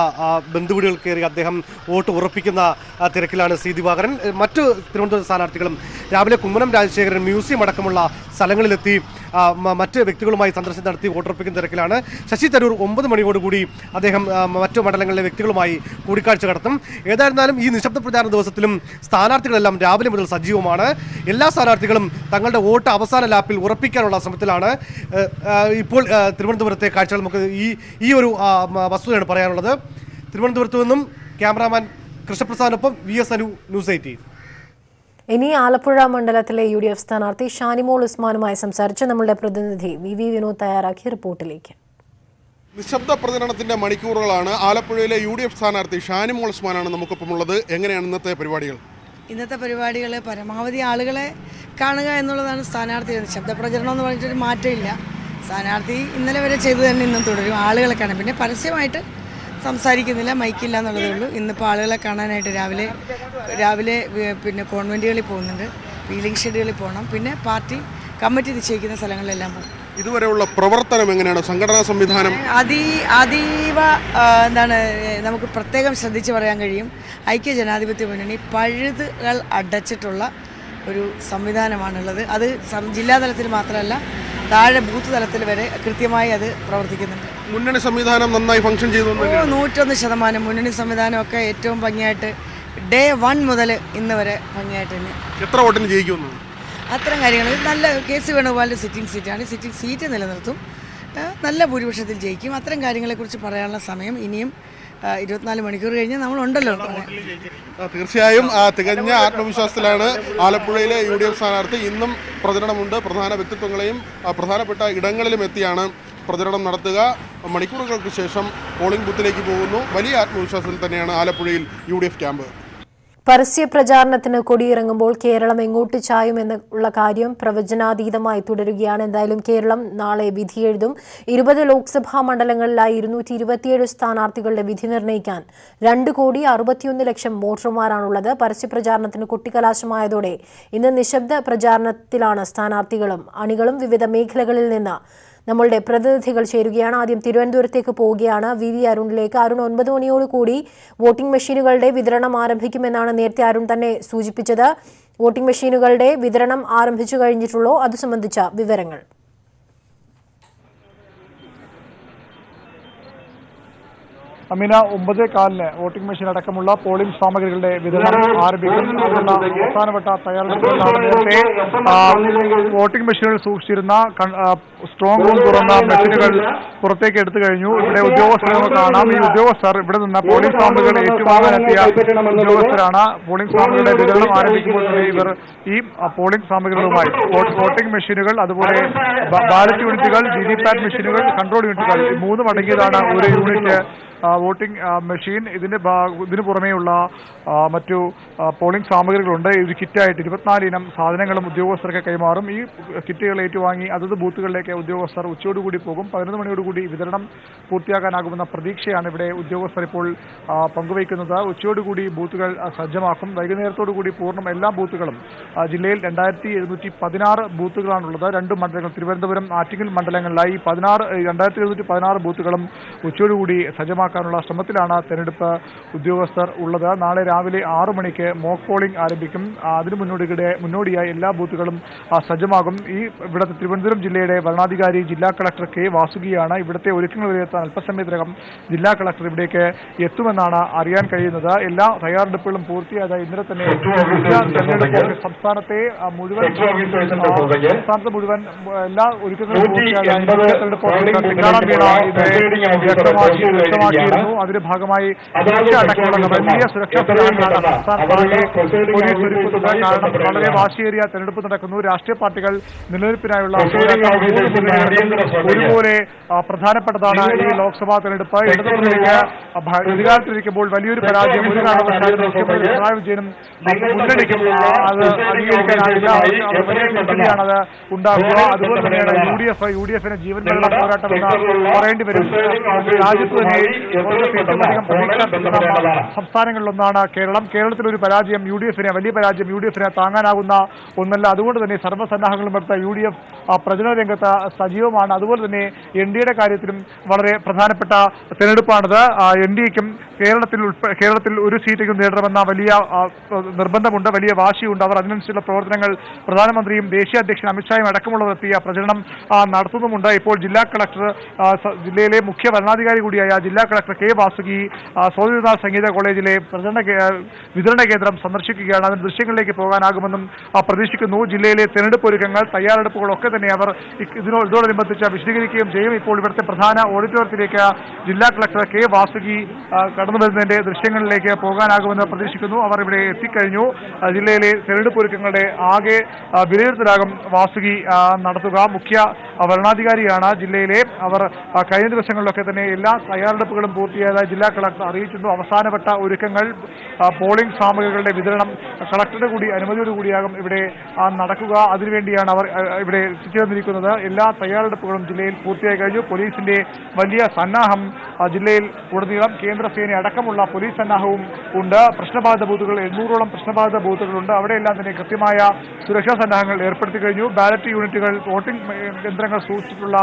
ബന്ധുവീടുകൾ കയറി അദ്ദേഹം വോട്ട് ഉറപ്പിക്കുന്ന തിരക്കിലാണ് സി ദിവാകരൻ. മറ്റ് തിരുവനന്തപുരം സ്ഥാനാർത്ഥികളും രാവിലെ കുമ്മനം രാജശേഖരൻ മ്യൂസിയം അടക്കമുള്ള സ്ഥലങ്ങളിലെത്തി മറ്റ് വ്യക്തികളുമായി സന്ദർശനം നടത്തി വോട്ടുറപ്പിക്കുന്ന തിരക്കിലാണ്. ശശി തരൂർ 9 മണിയോടുകൂടി അദ്ദേഹം മറ്റു മണ്ഡലങ്ങളിലെ വ്യക്തികളുമായി കൂടിക്കാഴ്ച നടത്തും. ഏതായിരുന്നാലും ഈ നിശബ്ദ പ്രചാരണ ദിവസത്തിലും സ്ഥാനാർത്ഥികളെല്ലാം രാവിലെ മുതൽ സജീവമാണ്. എല്ലാ സ്ഥാനാർത്ഥികളും തങ്ങളുടെ വോട്ട് അവസാന ലാപ്പിൽ ഉറപ്പിക്കാനുള്ള ശ്രമത്തിലാണ്. ഇപ്പോൾ തിരുവനന്തപുരത്തെ കാഴ്ചകൾ നമുക്ക് ഈ ഒരു വസ്തുതയാണ് പറയാനുള്ളത്. തിരുവനന്തപുരത്തു നിന്നും ക്യാമറാമാൻ കൃഷ്ണപ്രസാദിനൊപ്പം VS അനു, ന്യൂസ് 18. ഇനി ആലപ്പുഴ മണ്ഡലത്തിലെ UDF സ്ഥാനാർത്ഥി ഷാനിമോൾ ഉസ്മാനുമായി സംസാരിച്ച് നമ്മളുടെ പ്രതിനിധി VV വിനോദ് തയ്യാറാക്കിയ റിപ്പോർട്ടിലേക്ക്. നിശബ്ദ പ്രചരണത്തിന്റെ മണിക്കൂറുകളാണ്. ആലപ്പുഴയിലെ UDF സ്ഥാനാർത്ഥി ഷാനിമോൾ ഉസ്മാനാണ് നമുക്കൊപ്പമുള്ളത്. എങ്ങനെയാണ് ഇന്നത്തെ പരിപാടികൾ? ഇന്നത്തെ പരിപാടികൾ പരമാവധി ആളുകളെ കാണുക എന്നുള്ളതാണ് സ്ഥാനാർത്ഥി. നിശബ്ദ പ്രചരണം എന്ന് പറഞ്ഞിട്ടൊരു മാറ്റമില്ല. സ്ഥാനാർത്ഥി ഇന്നലെ വരെ ചെയ്തു തന്നെ ഇന്നും തുടരും. ആളുകളെ കാണാൻ പിന്നെ പരസ്യമായിട്ട് സംസാരിക്കുന്നില്ല, മൈക്കില്ല എന്നുള്ളതേ ഉള്ളൂ. ഇന്നിപ്പോൾ ആളുകളെ കാണാനായിട്ട് രാവിലെ പിന്നെ കോൺവെൻറ്റുകളിൽ പോകുന്നുണ്ട്, വീലിംഗ് ഷെഡുകളിൽ പോകണം, പിന്നെ പാർട്ടി കമ്മിറ്റി നിശ്ചയിക്കുന്ന സ്ഥലങ്ങളിലെല്ലാം പോകും. ഇതുവരെയുള്ള പ്രവർത്തനം എങ്ങനെയാണ്? സംഘടനാ സംവിധാനം അതീവ എന്താണ് നമുക്ക് പ്രത്യേകം ശ്രദ്ധിച്ച് പറയാൻ കഴിയും. ഐക്യ ജനാധിപത്യ മുന്നണി പഴുതുകൾ അടച്ചിട്ടുള്ള ഒരു സംവിധാനമാണുള്ളത്. അത് ജില്ലാ തലത്തിൽ മാത്രമല്ല, താഴെ ബൂത്ത് തലത്തിൽ വരെ കൃത്യമായി അത് പ്രവർത്തിക്കുന്നുണ്ട്. മുന്നണി സംവിധാനം നന്നായി ഫംഗ്ഷൻ ചെയ്തു. 101% മുന്നണി സംവിധാനമൊക്കെ ഏറ്റവും ഭംഗിയായിട്ട് ഡേ 1 മുതൽ ഇന്ന് വരെ ഭംഗിയായിട്ട് തന്നെ. എത്ര വോട്ടിന് ജയിക്കുന്നു? അത്തരം കാര്യങ്ങൾ നല്ല KC വേണുഗോപാലിൻ്റെ സിറ്റിംഗ് സീറ്റാണ്. സിറ്റിംഗ് സീറ്റ് നിലനിർത്തും, നല്ല ഭൂരിപക്ഷത്തിൽ ജയിക്കും. അത്തരം കാര്യങ്ങളെക്കുറിച്ച് പറയാനുള്ള സമയം ഇനിയും 24 മണിക്കൂർ കഴിഞ്ഞ് നമ്മളുണ്ടല്ലോ. തീർച്ചയായും തികഞ്ഞ ആത്മവിശ്വാസത്തിലാണ് ആലപ്പുഴയിലെ UDF സ്ഥാനാർത്ഥി. ഇന്നും പ്രചരണമുണ്ട്. പ്രധാന വ്യക്തിത്വങ്ങളെയും പ്രധാനപ്പെട്ട ഇടങ്ങളിലും എത്തിയാണ് പ്രചരണം നടത്തുക. മണിക്കൂറുകൾക്ക് ശേഷം പോളിംഗ് ബൂത്തിലേക്ക് പോകുന്നു. വലിയ ആത്മവിശ്വാസത്തിൽ തന്നെയാണ് ആലപ്പുഴയിൽ UDF ക്യാമ്പ്. പരസ്യ പ്രചാരണത്തിന് കൊടിയിറങ്ങുമ്പോൾ കേരളം എങ്ങോട്ട് ചായുമെന്നുള്ള കാര്യം പ്രവചനാതീതമായി തുടരുകയാണ്. എന്തായാലും കേരളം നാളെ വിധിയെഴുതും. 20 ലോക്സഭാ മണ്ഡലങ്ങളിലായി 227 സ്ഥാനാർത്ഥികളുടെ വിധി നിർണ്ണയിക്കാൻ 2,61,00,000 വോട്ടർമാരാണുള്ളത്. പരസ്യ പ്രചാരണത്തിന് കൊട്ടിക്കലാശമായതോടെ ഇന്ന് നിശബ്ദ പ്രചാരണത്തിലാണ് സ്ഥാനാർത്ഥികളും അണികളും. വിവിധ മേഖലകളിൽ നിന്ന് നമ്മളുടെ പ്രതിനിധികൾ ചേരുകയാണ്. ആദ്യം തിരുവനന്തപുരത്തേക്ക് പോവുകയാണ്. VV അരുണിലേക്ക്. അരുൺ, 9 മണിയോടുകൂടി വോട്ടിംഗ് മെഷീനുകളുടെ വിതരണം ആരംഭിക്കുമെന്നാണ് നേരത്തെ അരുൺ തന്നെ സൂചിപ്പിച്ചത്. വോട്ടിംഗ് മെഷീനുകളുടെ വിതരണം ആരംഭിച്ചു കഴിഞ്ഞിട്ടുള്ളോ? അത് സംബന്ധിച്ച വിവരങ്ങൾ. അമീന, 9:15 വോട്ടിംഗ് മെഷീൻ അടക്കമുള്ള പോളിംഗ് സാമഗ്രികളുടെ വിതരണം ആരംഭിക്കും. അതിനുള്ള അവസാനവട്ട തയ്യാറെടുപ്പുകളാണ്. നേരത്തെ വോട്ടിംഗ് മെഷീനുകൾ സൂക്ഷിച്ചിരുന്ന സ്ട്രോങ് റൂം തുറന്ന മെഷീനുകൾ പുറത്തേക്ക് എടുത്തു കഴിഞ്ഞു. ഇവിടെ ഉദ്യോഗസ്ഥരെ കാണാം. ഈ ഉദ്യോഗസ്ഥർ ഇവിടെ നിന്ന് പോളിംഗ് സാമഗ്രികൾ ഏറ്റുവാങ്ങാനെത്തിയ ഉദ്യോഗസ്ഥരാണ്. പോളിംഗ് സാമഗ്രികളുടെ വിതരണം ആരംഭിക്കുമ്പോൾ തന്നെ ഇവർ ഈ പോളിംഗ് സാമഗ്രികളുമായി വോട്ടിംഗ് മെഷീനുകൾ, അതുപോലെ ബാലറ്റ് യൂണിറ്റുകൾ, VVPAT മെഷീനുകൾ, കൺട്രോൾ യൂണിറ്റുകൾ 3 അടങ്ങിയതാണ് ഒരു യൂണിറ്റ് വോട്ടിംഗ് മെഷീൻ, ഇതിന് പുറമേയുള്ള മറ്റു പോളിംഗ് സാമഗ്രികളുണ്ട്. ഒരു കിറ്റായിട്ട് 24 ഇനം സാധനങ്ങളും ഉദ്യോഗസ്ഥർക്ക് കൈമാറും. ഈ കിറ്റുകൾ ഏറ്റുവാങ്ങി അതത് ബൂത്തുകളിലേക്ക് ഉദ്യോഗസ്ഥർ ഉച്ചയോടുകൂടി പോകും. 11 മണിയോടുകൂടി വിതരണം പൂർത്തിയാക്കാനാകുമെന്ന പ്രതീക്ഷയാണ് ഇവിടെ ഉദ്യോഗസ്ഥർ ഇപ്പോൾ പങ്കുവയ്ക്കുന്നത്. ഉച്ചയോടുകൂടി ബൂത്തുകൾ സജ്ജമാക്കും. വൈകുന്നേരത്തോടുകൂടി പൂർണ്ണം എല്ലാ ബൂത്തുകളും ജില്ലയിൽ 2716 ബൂത്തുകളാണുള്ളത്. 2 മണ്ഡലങ്ങൾ തിരുവനന്തപുരം, ആറ്റിങ്ങൽ മണ്ഡലങ്ങളിലായി 2716 ബൂത്തുകളും ഉച്ചയോടുകൂടി സജ്ജമാക്കാനുള്ള ശ്രമത്തിലാണ് തെരഞ്ഞെടുപ്പ് ഉദ്യോഗസ്ഥർ ഉള്ളത്. നാളെ രാവിലെ 6 മണിക്ക് മോക്ക് പോളിംഗ് ആരംഭിക്കും. അതിനു മുന്നോടിയായി എല്ലാ ബൂത്തുകളും സജ്ജമാകും. ഇവിടുത്തെ തിരുവനന്തപുരം ജില്ലയുടെ വരണാധികാരി ജില്ലാ കളക്ടർ കെ വാസുകിയാണ്. ഇവിടുത്തെ ഒരുക്കങ്ങൾ വിലയിരുത്താൻ അല്പസമയത്തിനകം ജില്ലാ കളക്ടർ ഇവിടേക്ക് എത്തുമെന്നാണ് അറിയാൻ കഴിയുന്നത്. എല്ലാ തയ്യാറെടുപ്പുകളും പൂർത്തിയായത് ഇന്നലെ തന്നെ തെരഞ്ഞെടുപ്പ് സംസ്ഥാനത്തെ മുഴുവൻ എല്ലാ ഒരുക്കങ്ങളും വ്യക്തമാക്കിയിരുന്നു. അതിന്റെ ഭാഗമായി അടക്കമുള്ള വലിയ സുരക്ഷാ സംവിധാനങ്ങളാണ് സംസ്ഥാനത്താകെ പോലീസ് ഒരുക്കുന്നത്. കാരണം വളരെ വാശിയേറിയ തെരഞ്ഞെടുപ്പ് നടക്കുന്നു. രാഷ്ട്രീയ പാർട്ടികൾ നിലനിൽപ്പിനായുള്ള ഒരുപോലെ പ്രധാനപ്പെട്ടതാണ് ഈ ലോക്സഭാ തെരഞ്ഞെടുപ്പ്. ഇടതുമുന്നണിക്ക് അധികാരത്തിലിരിക്കുമ്പോൾ വലിയൊരു പരാജയം ഒരു കാരണവശാലും മുഖ്യമന്ത്രി പിണറായി വിജയനും മുന്നണിക്കും അത് അംഗീകരിക്കാനാവില്ല. വലിയ തിരിച്ചടിയാണത് ഉണ്ടാകുക. അതുപോലെ തന്നെയാണ് യു ഡി എഫിന് ജീവൻ മരണ പോരാട്ടമെന്ന് പറയേണ്ടി വരും. രാജ്യത്ത് തന്നെ ഏറ്റവുമധികം പ്രതീക്ഷ സംസ്ഥാനങ്ങളിലൊന്നാണ് കേരളം. കേരളത്തിലൊരു പരാജയം വലിയ പരാജയം യു ഡി എഫിന് താങ്ങാനാകുന്ന ഒന്നല്ല. അതുകൊണ്ട് തന്നെ സർവ്വസന്നാഹങ്ങളും എടുത്ത യു ഡി എഫ് പ്രചരണ രംഗത്ത് സജീവമാണ്. അതുപോലെ തന്നെ എൻ ഡി എയുടെ കാര്യത്തിലും വളരെ പ്രധാനപ്പെട്ട തെരഞ്ഞെടുപ്പാണിത്. എൻ ഡി എക്കും കേരളത്തിൽ ഒരു സീറ്റെങ്കിലും നേടണമെന്ന വലിയ നിർബന്ധമുണ്ട്, വലിയ വാശിയുണ്ട്. അവർ അതിനനുസരിച്ചുള്ള പ്രവർത്തനങ്ങൾ പ്രധാനമന്ത്രിയും ദേശീയ അധ്യക്ഷൻ അമിത്ഷായും അടക്കമുള്ളവർ എത്തിയ പ്രചരണം നടത്തുന്നുമുണ്ട്. ഇപ്പോൾ ജില്ലയിലെ മുഖ്യ ഭരണാധികാരി കൂടിയായ ജില്ലാ കളക്ടർ കെ വാസുകി സ്വാതിനാഥ് സംഗീത കോളേജിലെ വിതരണ കേന്ദ്രം സന്ദർശിക്കുകയാണ്. അതിന് ദൃശ്യങ്ങളിലേക്ക് പോകാനാകുമെന്നും പ്രതീക്ഷിക്കുന്നു. ജില്ലയിലെ തെരഞ്ഞെടുപ്പ് ഒരുക്കങ്ങൾ, തയ്യാറെടുപ്പുകളൊക്കെ തന്നെ അവർ ഇതോടനുബന്ധിച്ച് വിശദീകരിക്കുകയും ചെയ്യും. ഇപ്പോൾ ഇവിടുത്തെ പ്രധാന ഓഡിറ്റോറിയത്തിലേക്ക് ജില്ലാ കളക്ടർ കെ വാസുകി കടന്നു വരുന്നതിന്റെ ദൃശ്യങ്ങളിലേക്ക് പോകാനാകുമെന്ന് പ്രതീക്ഷിക്കുന്നു. അവർ ഇവിടെ എത്തിക്കഴിഞ്ഞു. ജില്ലയിലെ തെരഞ്ഞെടുപ്പ് ഒരുക്കങ്ങളുടെ ആകെ വിലയിരുത്തലാകും വാസുകി നടത്തുക. മുഖ്യ ഭരണാധികാരിയാണ് ജില്ലയിലെ. അവർ കഴിഞ്ഞ ദിവസങ്ങളിലൊക്കെ തന്നെ എല്ലാ തയ്യാറെടുപ്പുകളും പൂർത്തിയായതായി ജില്ലാ കളക്ടർ അറിയിച്ചിരുന്നു. അവസാനവട്ട ഒരുക്കങ്ങൾ, പോളിംഗ് സാമഗ്രികളുടെ വിതരണം കളക്ടറുടെ കൂടി അനുമതിയോടുകൂടിയാകും ഇവിടെ നടക്കുക. അതിനുവേണ്ടിയാണ് അവർ ഇവിടെ എത്തിച്ചേർന്നിരിക്കുന്നത്. എല്ലാ തയ്യാറെടുപ്പുകളും ജില്ലയിൽ പൂർത്തിയായി കഴിഞ്ഞു. പോലീസിന്റെ വലിയ സന്നാഹം ജില്ലയിൽ ഉടനീളം കേന്ദ്രസേന അടക്കമുള്ള പോലീസ് സന്നാഹവും ഉണ്ട്. പ്രശ്നബാധിത ബൂത്തുകൾ 800ഓളം പ്രശ്നബാധിത ബൂത്തുകളുണ്ട്. അവിടെയെല്ലാം തന്നെ കൃത്യമായ സുരക്ഷാ സന്നാഹങ്ങൾ ഏർപ്പെടുത്തി കഴിഞ്ഞു. ബാലറ്റ് യൂണിറ്റുകൾ, വോട്ടിംഗ് യന്ത്രങ്ങൾ സൂക്ഷിച്ചിട്ടുള്ള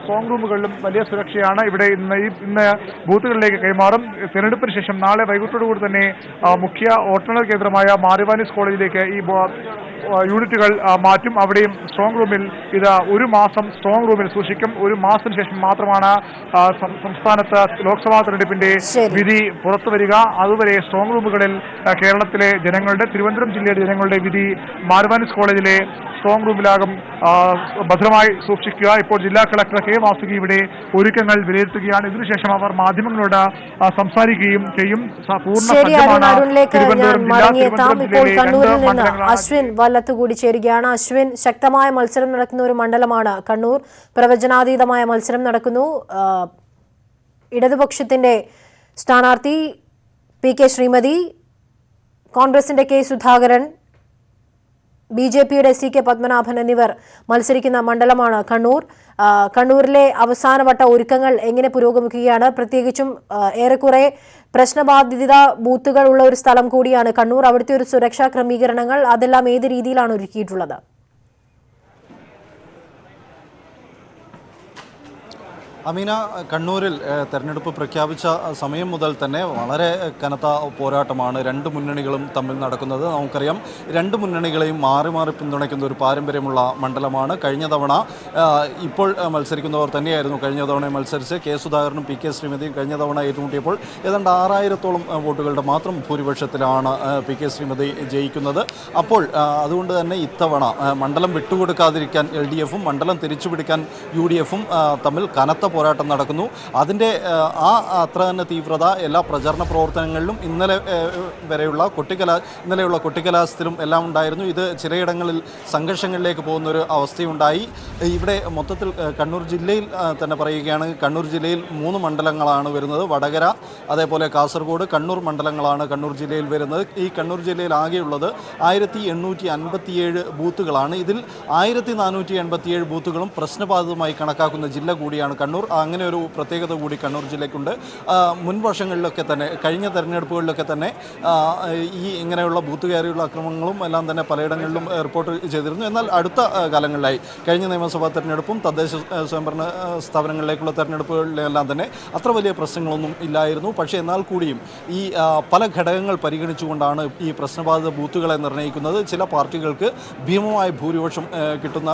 സ്ട്രോങ് റൂമുകളിലും വലിയ സുരക്ഷയാണ്. ഇവിടെ ഇന്ന് ബൂത്തുകളിലേക്ക് കൈമാറും. തെരഞ്ഞെടുപ്പിന് ശേഷം നാളെ വൈകിട്ടോടുകൂടി തന്നെ മുഖ്യ വോട്ടെണ്ണൽ കേന്ദ്രമായ മാറിവാനിസ് കോളേജിലേക്ക് ഈ യൂണിറ്റുകൾ മാറ്റും. അവിടെയും സ്ട്രോങ് റൂമിൽ ഒരു മാസം സ്ട്രോങ് റൂമിൽ സൂക്ഷിക്കും. ഒരു മാസത്തിന് ശേഷം മാത്രമാണ് സംസ്ഥാനത്ത് ലോക്സഭാ തെരഞ്ഞെടുപ്പിന്റെ വിധി പുറത്തു വരിക. അതുവരെ സ്ട്രോങ് റൂമുകളിൽ കേരളത്തിലെ ജനങ്ങളുടെ, തിരുവനന്തപുരം ജില്ലയുടെ ജനങ്ങളുടെ വിധി മാറിവാനിസ് കോളേജിലെ സ്ട്രോങ് റൂമിലാകും ഭദ്രമായി സൂക്ഷിക്കുക. ഇപ്പോൾ ജില്ലാ കളക്ടർ കെ വാസുകി ഇവിടെ ഒരുക്കങ്ങൾ വിലയിരുത്തുകയാണ്. ഇതിനുശേഷം അവർ മാധ്യമങ്ങളോട് സംസാരിക്കുകയും ചെയ്യും. കണ്ണൂരിൽ നിന്ന് അശ്വിൻ വല്ലത്തുകൂടി ചേരുകയാണ്. അശ്വിൻ, ശക്തമായ മത്സരം നടക്കുന്ന ഒരു മണ്ഡലമാണ് കണ്ണൂർ. പ്രവചനാതീതമായ മത്സരം നടക്കുന്നു. ഇടതുപക്ഷത്തിന്റെ സ്ഥാനാർത്ഥി പി കെ ശ്രീമതി, കോൺഗ്രസിന്റെ കെ സുധാകരൻ, BJPയുടെ CK പത്മനാഭൻ എന്നിവർ മത്സരിക്കുന്ന മണ്ഡലമാണ് കണ്ണൂർ. കണ്ണൂരിലെ അവസാനവട്ട ഒരുക്കങ്ങൾ എങ്ങനെ പുരോഗമിക്കുകയാണ്? പ്രത്യേകിച്ചും ഏറെക്കുറെ പ്രശ്നബാധിത ബൂത്തുകൾ ഉള്ള ഒരു സ്ഥലം കൂടിയാണ് കണ്ണൂർ. അവിടുത്തെ ഒരു സുരക്ഷാ ക്രമീകരണങ്ങൾ അതെല്ലാം ഏത് രീതിയിലാണ് ഒരുക്കിയിട്ടുള്ളത്? അമീന, കണ്ണൂരിൽ തെരഞ്ഞെടുപ്പ് പ്രഖ്യാപിച്ച സമയം മുതൽ തന്നെ വളരെ കനത്ത പോരാട്ടമാണ് രണ്ട് മുന്നണികളും തമ്മിൽ നടക്കുന്നത്. നമുക്കറിയാം, രണ്ട് മുന്നണികളെയും മാറി മാറി പിന്തുണയ്ക്കുന്ന ഒരു പാരമ്പര്യമുള്ള മണ്ഡലമാണ്. കഴിഞ്ഞ തവണ ഇപ്പോൾ മത്സരിക്കുന്നവർ തന്നെയായിരുന്നു കഴിഞ്ഞ തവണ മത്സരിച്ച് കെ സുധാകരനും പി കെ ശ്രീമതിയും കഴിഞ്ഞ തവണ ഏറ്റുമുട്ടിയപ്പോൾ ഏതാണ്ട് 6000-ഓളം വോട്ടുകളുടെ മാത്രം ഭൂരിപക്ഷത്തിലാണ് പി കെ ശ്രീമതി ജയിക്കുന്നത്. അപ്പോൾ അതുകൊണ്ട് തന്നെ ഇത്തവണ മണ്ഡലം വിട്ടുകൊടുക്കാതിരിക്കാൻ LDF-ഉം മണ്ഡലം തിരിച്ചുപിടിക്കാൻ UDF-ഉം തമ്മിൽ കനത്ത പോരാട്ടം നടക്കുന്നു. അതിൻ്റെ അത്ര തന്നെ തീവ്രത എല്ലാ പ്രചരണ പ്രവർത്തനങ്ങളിലും ഇന്നലെയുള്ള കൊട്ടിക്കലാശത്തിലും എല്ലാം ഉണ്ടായിരുന്നു. ഇത് ചിലയിടങ്ങളിൽ സംഘർഷങ്ങളിലേക്ക് പോകുന്നൊരു അവസ്ഥയുണ്ടായി. ഇവിടെ മൊത്തത്തിൽ കണ്ണൂർ ജില്ലയിൽ തന്നെ പറയുകയാണെങ്കിൽ കണ്ണൂർ ജില്ലയിൽ 3 മണ്ഡലങ്ങളാണ് വരുന്നത്. വടകര, അതേപോലെ കാസർഗോഡ്, കണ്ണൂർ മണ്ഡലങ്ങളാണ് കണ്ണൂർ ജില്ലയിൽ വരുന്നത്. ഈ കണ്ണൂർ ജില്ലയിൽ ആകെയുള്ളത് 1857 ബൂത്തുകളാണ്. ഇതിൽ 1487 ബൂത്തുകളും പ്രശ്നബാധിതമായി കണക്കാക്കുന്ന ജില്ല കൂടിയാണ് കണ്ണൂർ. അങ്ങനെ ഒരു പ്രത്യേകത കൂടി കണ്ണൂർ ജില്ലയ്ക്കുണ്ട്. മുൻ വർഷങ്ങളിലൊക്കെ തന്നെ, കഴിഞ്ഞ തെരഞ്ഞെടുപ്പുകളിലൊക്കെ തന്നെ ഇങ്ങനെയുള്ള ബൂത്ത് കയറിയുള്ള അക്രമങ്ങളും എല്ലാം തന്നെ പലയിടങ്ങളിലും റിപ്പോർട്ട് ചെയ്തിരുന്നു. എന്നാൽ അടുത്ത കാലങ്ങളിലായി കഴിഞ്ഞ നിയമസഭാ തെരഞ്ഞെടുപ്പും തദ്ദേശ സ്വയംഭരണ സ്ഥാപനങ്ങളിലേക്കുള്ള തെരഞ്ഞെടുപ്പുകളിലെല്ലാം തന്നെ അത്ര വലിയ പ്രശ്നങ്ങളൊന്നും ഇല്ലായിരുന്നു. പക്ഷേ എന്നാൽ കൂടിയും ഈ പല ഘടകങ്ങൾ പരിഗണിച്ചുകൊണ്ടാണ് ഈ പ്രശ്നബാധിത ബൂത്തുകളെ നിർണ്ണയിക്കുന്നത്. ചില പാർട്ടികൾക്ക് ഭീമമായ ഭൂരിപക്ഷം കിട്ടുന്ന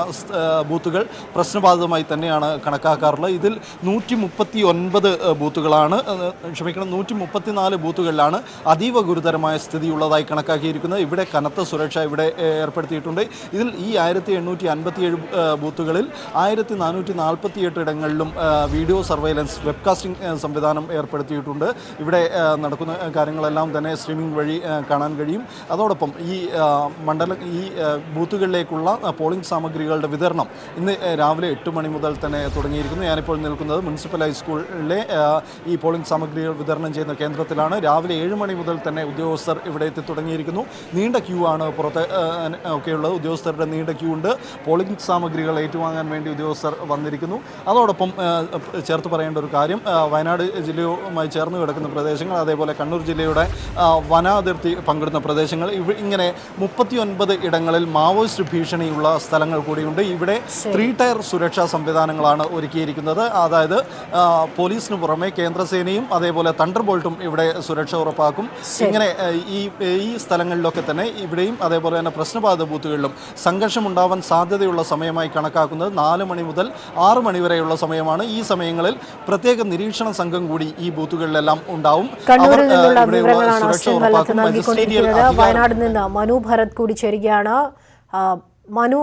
ബൂത്തുകൾ പ്രശ്നബാധിതമായി തന്നെയാണ് കണക്കാക്കാറുള്ളത്. ഇതിൽ 139 ബൂത്തുകളാണ്, 134 ബൂത്തുകളിലാണ് അതീവ ഗുരുതരമായ സ്ഥിതിയുള്ളതായി കണക്കാക്കിയിരിക്കുന്നത്. ഇവിടെ കനത്ത സുരക്ഷ ഇവിടെ ഏർപ്പെടുത്തിയിട്ടുണ്ട്. ഇതിൽ ഈ 1857 ബൂത്തുകളിൽ 1448 ഇടങ്ങളിലും വീഡിയോ സർവൈലൻസ് വെബ്കാസ്റ്റിംഗ് സംവിധാനം ഏർപ്പെടുത്തിയിട്ടുണ്ട്. ഇവിടെ നടക്കുന്ന കാര്യങ്ങളെല്ലാം തന്നെ സ്ട്രീമിംഗ് വഴി കാണാൻ കഴിയും. അതോടൊപ്പം ഈ ബൂത്തുകളിലേക്കുള്ള പോളിംഗ് സാമഗ്രികളുടെ വിതരണം ഇന്ന് രാവിലെ 8 മണി മുതൽ തന്നെ തുടങ്ങിയിരിക്കുന്നു. ഞാനിപ്പോൾ നിൽക്കുന്നത് മുനിസിപ്പൽ ഹൈസ്കൂളിലെ ഈ പോളിംഗ് സാമഗ്രികൾ വിതരണം ചെയ്യുന്ന കേന്ദ്രത്തിലാണ്. രാവിലെ 7 മണി മുതൽ തന്നെ ഉദ്യോഗസ്ഥർ ഇവിടെ എത്തി തുടങ്ങിയിരിക്കുന്നു. നീണ്ട ക്യൂ ആണ് പുറത്ത് ഒക്കെയുള്ളത്. ഉദ്യോഗസ്ഥരുടെ നീണ്ട ക്യൂ ഉണ്ട്. പോളിംഗ് സാമഗ്രികൾ ഏറ്റുവാങ്ങാൻ വേണ്ടി ഉദ്യോഗസ്ഥർ വന്നിരിക്കുന്നു. അതോടൊപ്പം ചേർത്ത് പറയേണ്ട ഒരു കാര്യം, വയനാട് ജില്ലയുമായി ചേർന്ന് കിടക്കുന്ന പ്രദേശങ്ങൾ, അതേപോലെ കണ്ണൂർ ജില്ലയുടെ വനാതിർത്തി പങ്കിടുന്ന പ്രദേശങ്ങൾ, ഇങ്ങനെ 39 ഇടങ്ങളിൽ മാവോയിസ്റ്റ് ഭീഷണിയുള്ള സ്ഥലങ്ങൾ കൂടിയുണ്ട്. ഇവിടെ 3 ടയർ സുരക്ഷാ സംവിധാനങ്ങളാണ് ഒരുക്കിയിരിക്കുന്നത്. അതായത് പോലീസിന് പുറമെ കേന്ദ്രസേനയും അതേപോലെ തണ്ടർ ബോൾട്ടും ഇവിടെ സുരക്ഷ ഉറപ്പാക്കും. ഇങ്ങനെ ഈ സ്ഥലങ്ങളിലൊക്കെ തന്നെ ഇവിടെയും അതേപോലെ തന്നെ പ്രശ്നബാധിത ബൂത്തുകളിലും സംഘർഷമുണ്ടാവാൻ സാധ്യതയുള്ള സമയമായി കണക്കാക്കുന്നത് 4 മണി മുതൽ 6 മണി വരെയുള്ള സമയമാണ്. ഈ സമയങ്ങളിൽ പ്രത്യേക നിരീക്ഷണ സംഘം കൂടി ഈ ബൂത്തുകളിലെല്ലാം ഉണ്ടാവും. കണ്ണൂരിൽ നിന്നുള്ള വിവരങ്ങളാണ് നൽകിക്കൊണ്ടിരിക്കുന്നത്. വയനാട് നിന്ന് മനു ഭരത് കൂടി ചേരുകയാണ്. മനു,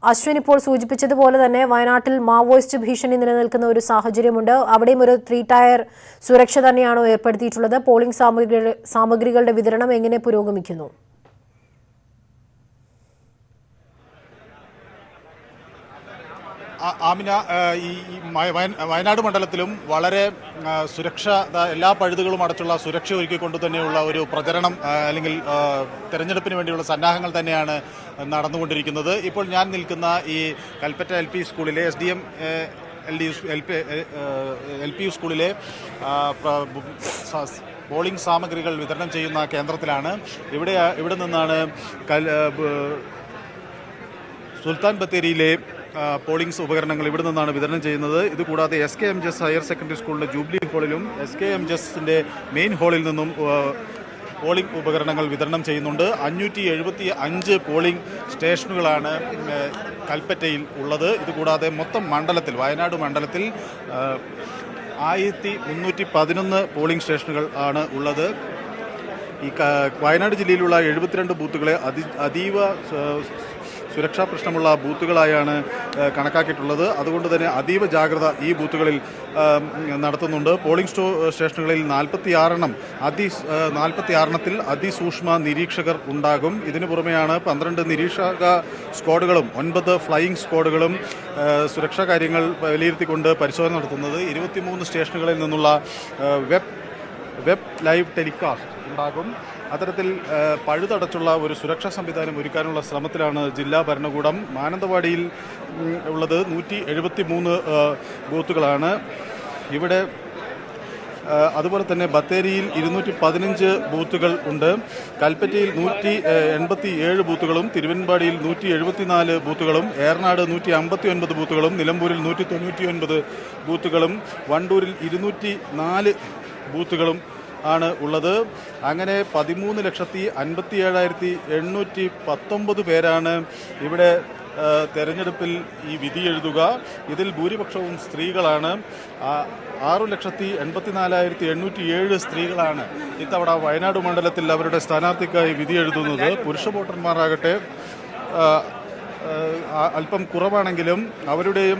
അശ്വിൻ ഇപ്പോൾ സൂചിപ്പിച്ചതുപോലെ തന്നെ വയനാട്ടിൽ മാവോയിസ്റ്റ് ഭീഷണി നിലനിൽക്കുന്ന ഒരു സാഹചര്യമുണ്ട്. അവിടെയും ഒരു 3 ടയർ സുരക്ഷ തന്നെയാണോ ഏർപ്പെടുത്തിയിട്ടുള്ളത്? പോളിംഗ് സാമഗ്രികളുടെ വിതരണം എങ്ങനെ പുരോഗമിക്കുന്നു? ആമിന, ഈ വയനാട് മണ്ഡലത്തിലും വളരെ സുരക്ഷ, എല്ലാ പഴുതുകളും അടച്ചുള്ള സുരക്ഷ ഒരുക്കിക്കൊണ്ട് തന്നെയുള്ള ഒരു പ്രചരണം അല്ലെങ്കിൽ തെരഞ്ഞെടുപ്പിന് വേണ്ടിയുള്ള സന്നാഹങ്ങൾ തന്നെയാണ് നടന്നുകൊണ്ടിരിക്കുന്നത്. ഇപ്പോൾ ഞാൻ നിൽക്കുന്ന ഈ കൽപ്പറ്റ LP സ്കൂളിലെ SDM LP സ്കൂളിലെ പോളിംഗ് സാമഗ്രികൾ വിതരണം ചെയ്യുന്ന കേന്ദ്രത്തിലാണ്. ഇവിടെ നിന്നാണ് സുൽത്താൻ ബത്തേരിയിലെ പോളിംഗ് ഉപകരണങ്ങൾ ഇവിടെ നിന്നാണ് വിതരണം ചെയ്യുന്നത്. ഇതുകൂടാതെ SKMJS ഹയർ സെക്കൻഡറി സ്കൂളിലെ ജൂബിലി ഹാളിലും SKMJSന്റെ മെയിൻ ഹാളിൽ നിന്നും പോളിംഗ് ഉപകരണങ്ങൾ വിതരണം ചെയ്യുന്നുണ്ട്. 575 പോളിംഗ് സ്റ്റേഷനുകളാണ് കൽപ്പറ്റയിൽ ഉള്ളത്. ഇതുകൂടാതെ മൊത്തം മണ്ഡലത്തിൽ, വയനാട് മണ്ഡലത്തിൽ 1311 പോളിംഗ് സ്റ്റേഷനുകൾ ആണ് ഉള്ളത്. ഈ വയനാട് ജില്ലയിലുള്ള 72 ബൂത്തുകളെ അതീവ സുരക്ഷാ പ്രശ്നമുള്ള ബൂത്തുകളായാണ് കണക്കാക്കിയിട്ടുള്ളത്. അതുകൊണ്ട് തന്നെ അതീവ ജാഗ്രത ഈ ബൂത്തുകളിൽ നടത്തുന്നുണ്ട്. പോളിംഗ് സ്റ്റേഷനുകളിൽ 46 അതിസൂക്ഷ്മ നിരീക്ഷകർ ഉണ്ടാകും. ഇതിനു പുറമെയാണ് 12 നിരീക്ഷക സ്ക്വാഡുകളും 9 ഫ്ലൈയിങ് സ്ക്വാഡുകളും സുരക്ഷാ കാര്യങ്ങൾ വിലയിരുത്തിക്കൊണ്ട് പരിശോധന നടത്തുന്നത്. 23 സ്റ്റേഷനുകളിൽ നിന്നുള്ള വെബ് ലൈവ് ടെലികാസ്റ്റ് ഉണ്ടാകും. അത്തരത്തിൽ പഴുതടച്ചുള്ള ഒരു സുരക്ഷാ സംവിധാനം ഒരുക്കാനുള്ള ശ്രമത്തിലാണ് ജില്ലാ ഭരണകൂടം. മാനന്തവാടിയിൽ ഉള്ളത് 173 ബൂത്തുകളാണ്. ഇവിടെ അതുപോലെ തന്നെ ബത്തേരിയിൽ 215 ബൂത്തുകൾ ഉണ്ട്. കൽപ്പറ്റയിൽ 187 ബൂത്തുകളും തിരുവനമ്പാടിയിൽ 174 ബൂത്തുകളും ഏറനാട് 159 ബൂത്തുകളും നിലമ്പൂരിൽ 199 ബൂത്തുകളും വണ്ടൂരിൽ 204 ബൂത്തുകളും ആണ് ഉള്ളത്. അങ്ങനെ 13,57,819 പേരാണ് ഇവിടെ തെരഞ്ഞെടുപ്പിൽ ഈ വിധി എഴുതുക. ഇതിൽ ഭൂരിപക്ഷവും സ്ത്രീകളാണ്. 6,84,807 സ്ത്രീകളാണ് ഇത്തവണ വയനാട് മണ്ഡലത്തിൽ അവരുടെ സ്ഥാനാർത്ഥിക്കായി വിധി എഴുതുന്നത്. പുരുഷ വോട്ടർമാരാകട്ടെ അല്പം കുറവാണെങ്കിലും അവരുടെയും